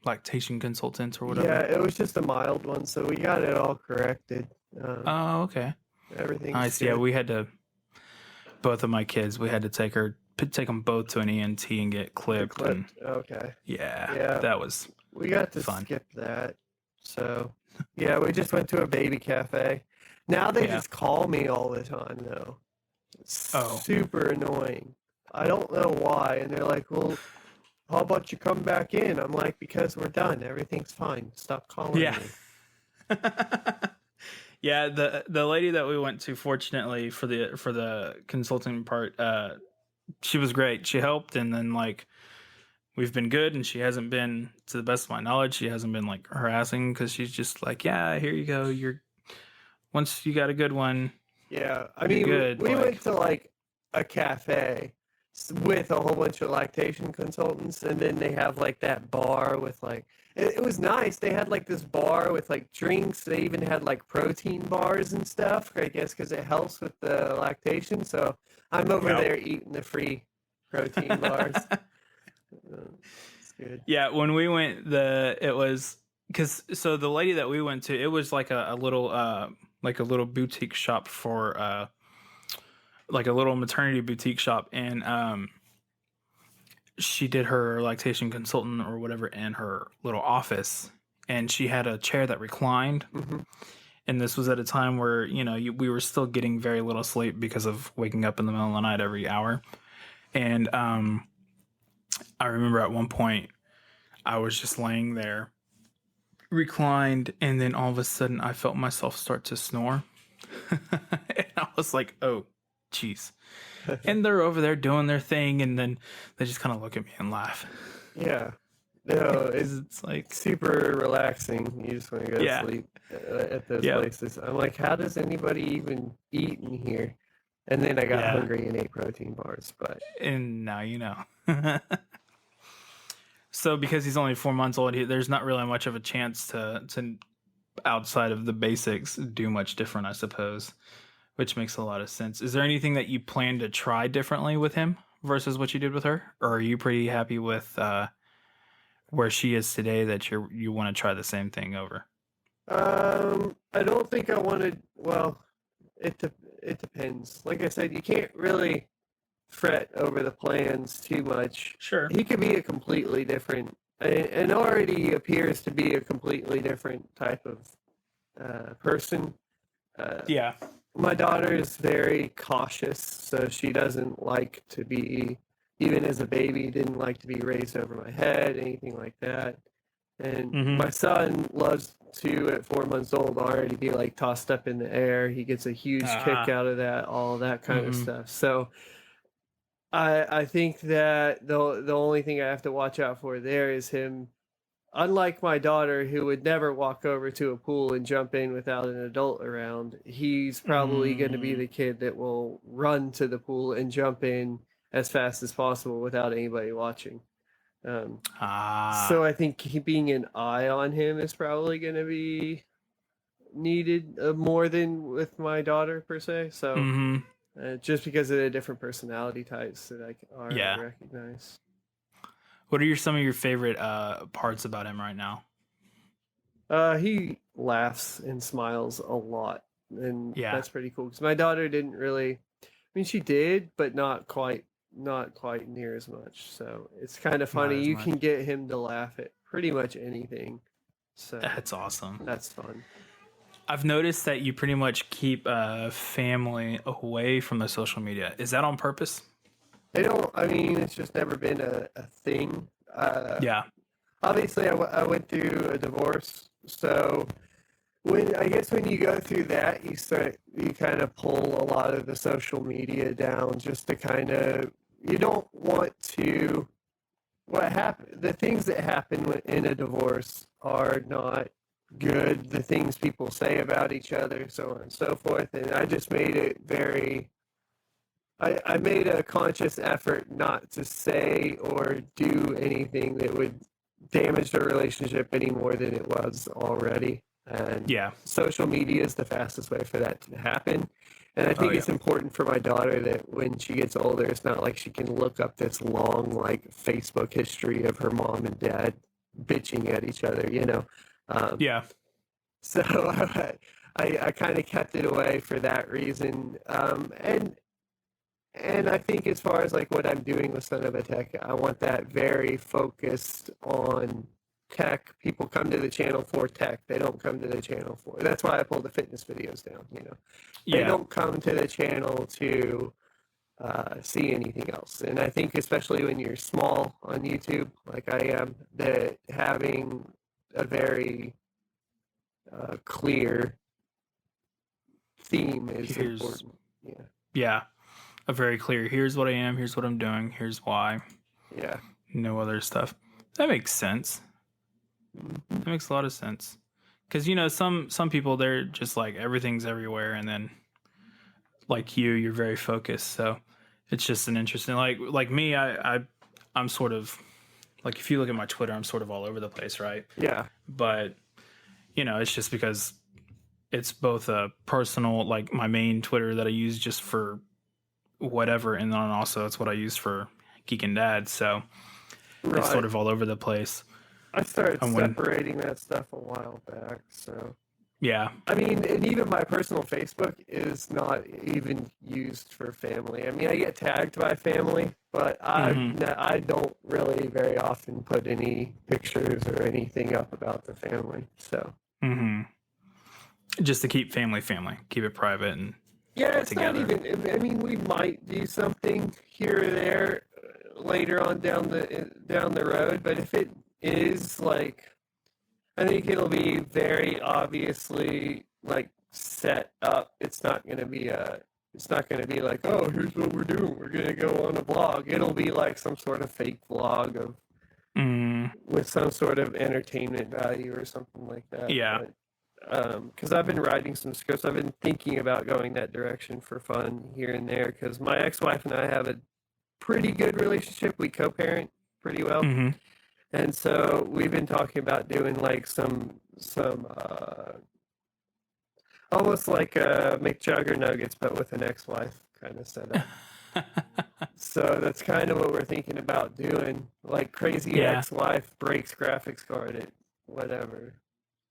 Lactation consultant or whatever. Yeah, it was just a mild one, so we got it all corrected. Oh, okay. Everything's Nice. good. Yeah, we had to. Both of my kids, we had to take them both to an ENT and get clipped. And, okay. yeah, that was. We got to fun. skip that. So, yeah, we just went to a baby cafe. Now they just call me all the time, though. It's super annoying. I don't know why. And they're like, well, how about you come back in? I'm like, because we're done. Everything's fine. Stop calling me. Yeah, the lady that we went to, fortunately for the consulting part, she was great. She helped, and then like we've been good, and she hasn't been, to the best of my knowledge, she hasn't been like harassing because she's just like, yeah, here you go. Once you got a good one. Yeah, I mean, we went to like a cafe with a whole bunch of lactation consultants, and then they have like that bar with like it was nice. They had like this bar with like drinks. They even had like protein bars and stuff. I guess because it helps with the lactation. So I'm over there eating the free protein bars. It's good. Yeah, when we went, it was because so the lady that we went to, it was like a little boutique shop for like a little maternity boutique shop, and she did her lactation consultant or whatever in her little office, and she had a chair that reclined. Mm-hmm. And this was at a time where we were still getting very little sleep because of waking up in the middle of the night every hour. And I remember at one point I was just laying there reclined, and then all of a sudden I felt myself start to snore. And I was like, oh jeez. And they're over there doing their thing, and then they just kind of look at me and laugh. Yeah. No, it's like super relaxing. You just want to go to sleep at those places. I'm like, how does anybody even eat in here? And then I got hungry and ate protein bars. And now you know. So because he's only 4 months old, there's not really much of a chance to outside of the basics do much different, I suppose, which makes a lot of sense. Is there anything that you plan to try differently with him versus what you did with her, or are you pretty happy with where she is today that you want to try the same thing over? I don't think I wanted. Well, it depends. Like I said, you can't really fret over the plans too much. Sure. He could be a completely different, and already appears to be a completely different type of person. Yeah. My daughter is very cautious, so she doesn't like to be, even as a baby, didn't like to be raised over my head, anything like that. And my son loves to, at 4 months old, already be like tossed up in the air. He gets a huge kick out of that, all that kind of stuff. So I think that the only thing I have to watch out for there is him. Unlike my daughter, who would never walk over to a pool and jump in without an adult around, he's probably going to be the kid that will run to the pool and jump in as fast as possible without anybody watching. So I think keeping an eye on him is probably going to be needed more than with my daughter per se. So just because of the different personality types that I Yeah. recognize. What are some of your favorite parts about him right now? He laughs and smiles a lot, and Yeah. that's pretty cool. Because my daughter didn't really. I mean, she did, but not quite near as much. So it's kind of Not funny. as You much. can get him to laugh at pretty much anything. So That's awesome. that's fun. I've noticed that you pretty much keep family away from the social media. Is that on purpose? I mean, it's just never been a thing. Yeah. Obviously, I went through a divorce, so when you go through that, you kind of pull a lot of the social media down just to kind of, you don't want to, the things that happen in a divorce are not good. The things people say about each other, so on and so forth. And I just made it I made a conscious effort not to say or do anything that would damage the relationship any more than it was already. And Yeah. social media is the fastest way for that to happen. And I think yeah. it's important for my daughter that when she gets older, it's not like she can look up this long, like, Facebook history of her mom and dad bitching at each other, you know? Yeah. So I kind of kept it away for that reason. And I think as far as like what I'm doing with SonofaTech, I want that very focused on tech. People come to the channel for tech. They don't come to the channel for. That's why I pulled the fitness videos down. You know, they Yeah. don't come to the channel to see anything else. And I think especially when you're small on YouTube, like I am, that having a very clear theme is important. Yeah. Yeah. A very clear, here's what I am, here's what I'm doing, here's why. Yeah. No other stuff. That makes sense. That makes a lot of sense. Because, some people, they're just like, everything's everywhere. And then, like you're very focused. So it's just an interesting, like me, I'm sort of, like, if you look at my Twitter, I'm sort of all over the place, right? Yeah. But, it's just because it's both a personal, like my main Twitter that I use just for whatever, and then also it's what I use for Geek and Dad, so it's sort of all over the place. I started separating that stuff a while back, so yeah. I mean, and even my personal Facebook is not even used for family. I mean, I get tagged by family, but I don't really very often put any pictures or anything up about the family. So just to keep family, keep it private and yeah, it's together. not even. I mean, we might do something here or there later on down the road, but if it is like, I think it'll be very obviously like set up. It's not going to be like, oh, here's what we're doing. We're going to go on a blog. It'll be like some sort of fake vlog of with some sort of entertainment value or something like that. Yeah. Because I've been writing some scripts. I've been thinking about going that direction for fun here and there. Because my ex-wife and I have a pretty good relationship. We co-parent pretty well. And so we've been talking about doing like some almost like McJugger nuggets, but with an ex-wife kind of setup. So that's kind of what we're thinking about doing. Like crazy ex-wife breaks graphics card at whatever.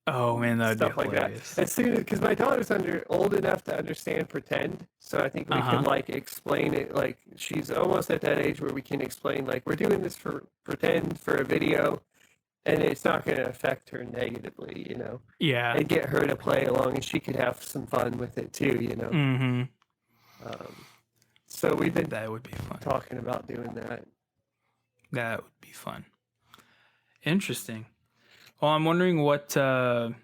Oh man, that'd stuff be like hilarious. that. As soon as, because my daughter's old enough to understand pretend, so I think we can like explain it. Like she's almost at that age where we can explain like we're doing this for pretend for a video, and it's not going to affect her negatively, you know. Yeah. And get her to play along, and she could have some fun with it too, you know. So we've been that would be fun. Talking about doing that. That would be fun. Interesting. Well, I'm wondering what. So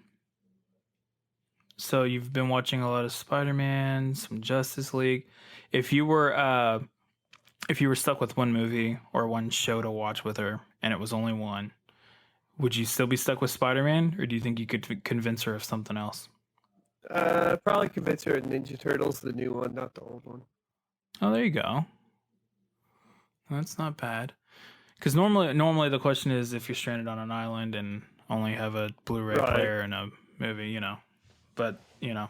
you've been watching a lot of Spider-Man, some Justice League. If you were stuck with one movie or one show to watch with her, and it was only one, would you still be stuck with Spider-Man, or do you think you could convince her of something else? Probably convince her of Ninja Turtles, the new one, not the old one. Oh, there you go. That's not bad. Because normally the question is if you're stranded on an island and only have a Blu-ray player and a movie, you know. but we don't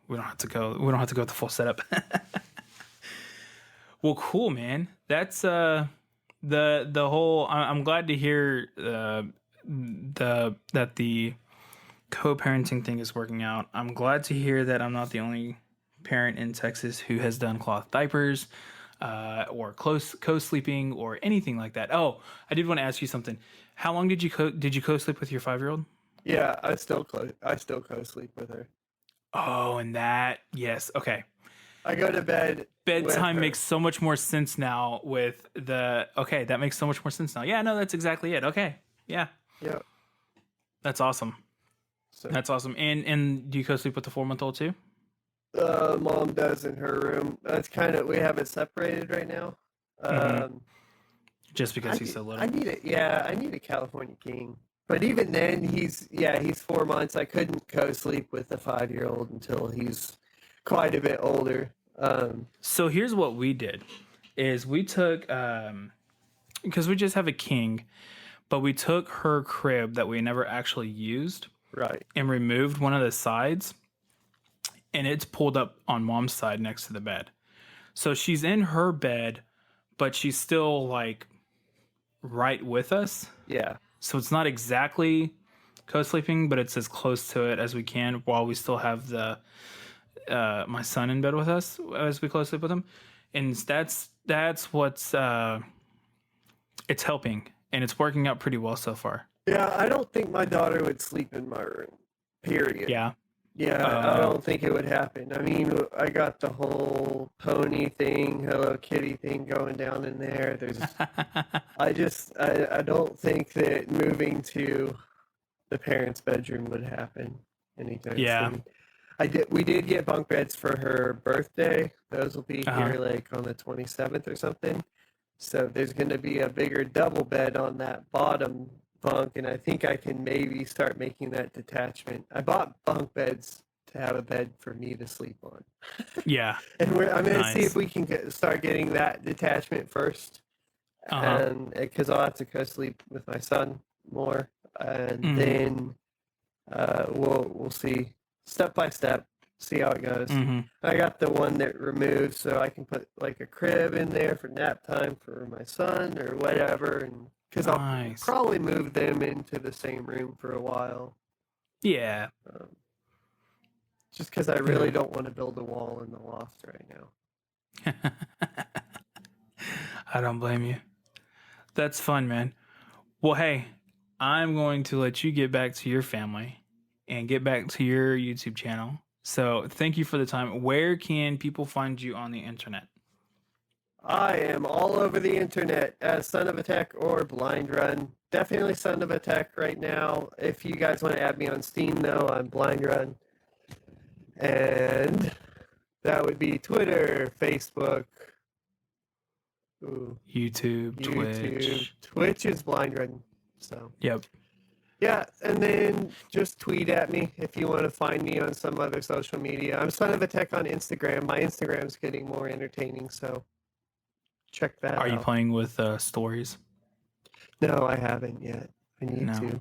have to go with the full setup. Well, cool, man. That's the whole. I'm glad to hear that the co-parenting thing is working out. I'm glad to hear that I'm not the only parent in Texas who has done cloth diapers, or co-sleeping or anything like that. Oh, I did want to ask you something. How long did you co-sleep with your 5-year-old? Yeah, I still co-sleep with her. Oh, and yes, okay. I go to bed. Bedtime makes so much more sense now with that makes so much more sense now. Yeah, no, that's exactly it. Okay. Yeah. Yeah. That's awesome. So, that's awesome. And do you co-sleep with the 4-month-old too? Mom does in her room. That's we have it separated right now. Just because he's so little. I need a California King. But even then, he's 4 months. I couldn't co-sleep with the 5-year-old until he's quite a bit older. So here's what we did: is we took because we just have a king, but we took her crib that we never actually used, right, and removed one of the sides, and it's pulled up on Mom's side next to the bed. So she's in her bed, but she's still like right with us. Yeah. So it's not exactly co-sleeping, but it's as close to it as we can while we still have my son in bed with us as we co-sleep with him. And that's what's it's helping, and it's working out pretty well so far. Yeah, I don't think my daughter would sleep in my room. Period. Yeah. Yeah, I don't think it would happen. I mean, I got the whole pony thing, Hello Kitty thing going down in there. I don't think that moving to the parents' bedroom would happen anytime soon. We did get bunk beds for her birthday. Those will be here like on the 27th or something. So there's going to be a bigger double bed on that bottom bunk, and I think I can maybe start making that detachment. I bought bunk beds to have a bed for me to sleep on. Yeah. And I'm going to see if we can start getting that detachment first. And because I'll have to co-sleep with my son more, and then we'll see step by step, see how it goes. I got the one that removes, so I can put like a crib in there for nap time for my son or whatever, and because I'll probably move them into the same room for a while. Yeah. Just because I really don't want to build a wall in the loft right now. I don't blame you. That's fun, man. Well, hey, I'm going to let you get back to your family and get back to your YouTube channel. So thank you for the time. Where can people find you on the internet? I am all over the internet as SonofaTech or Blindrun. Definitely SonofaTech right now. If you guys want to add me on Steam, though, I'm Blindrun. And that would be Twitter, Facebook, YouTube, Twitch. Twitch is Blindrun. So. Yep. Yeah, and then just tweet at me if you want to find me on some other social media. I'm SonofaTech on Instagram. My Instagram's getting more entertaining, so check that out. Are you playing with stories? No, I haven't yet. I need to.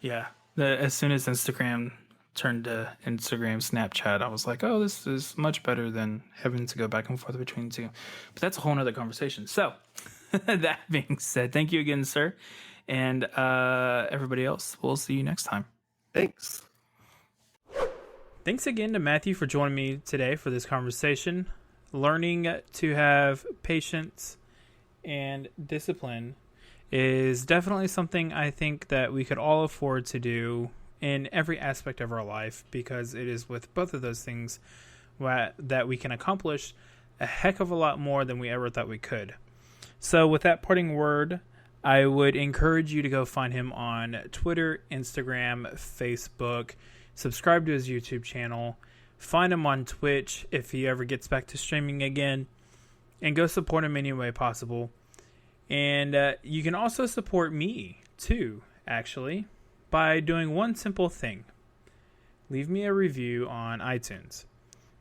Yeah. As soon as Instagram turned to Instagram, Snapchat, I was like, oh, this is much better than having to go back and forth between two. But that's a whole nother conversation. So, that being said, thank you again, sir. And everybody else, we'll see you next time. Thanks. Thanks again to Matthew for joining me today for this conversation. Learning to have patience and discipline is definitely something I think that we could all afford to do in every aspect of our life, because it is with both of those things that we can accomplish a heck of a lot more than we ever thought we could. So with that parting word, I would encourage you to go find him on Twitter, Instagram, Facebook, subscribe to his YouTube channel, find him on Twitch if he ever gets back to streaming again, and go support him any way possible. And you can also support me too, actually, by doing one simple thing. Leave me a review on iTunes.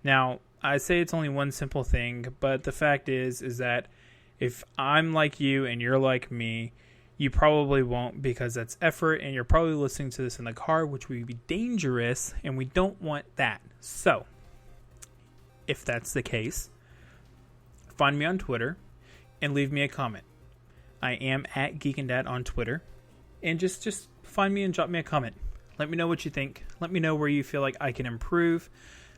Now, I say it's only one simple thing, but the fact is that if I'm like you and you're like me, You probably won't, because that's effort, and you're probably listening to this in the car, which would be dangerous, and we don't want that. So, if that's the case, find me on Twitter and leave me a comment. I am at Geek and Dad on Twitter, and just find me and drop me a comment. Let me know what you think. Let me know where you feel like I can improve.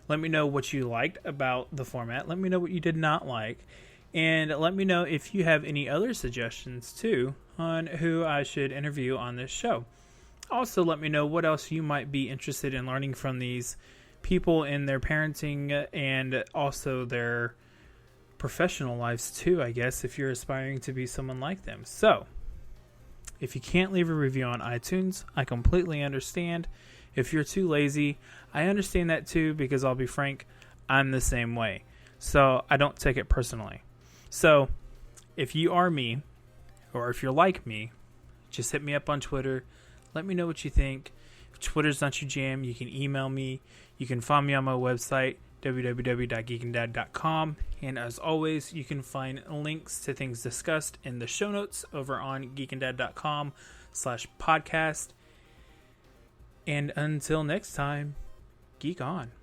Let me know what you liked about the format. Let me know what you did not like. And let me know if you have any other suggestions, too, on who I should interview on this show. Also, let me know what else you might be interested in learning from these people in their parenting and also their professional lives, too, I guess, if you're aspiring to be someone like them. So, if you can't leave a review on iTunes, I completely understand. If you're too lazy, I understand that too, because I'll be frank, I'm the same way. So I don't take it personally. So if you are me, or if you're like me, just hit me up on Twitter. Let me know what you think. If Twitter's not your jam, you can email me. You can find me on my website, www.geekanddad.com. And as always, you can find links to things discussed in the show notes over on geekanddad.com/podcast. And until next time, geek on.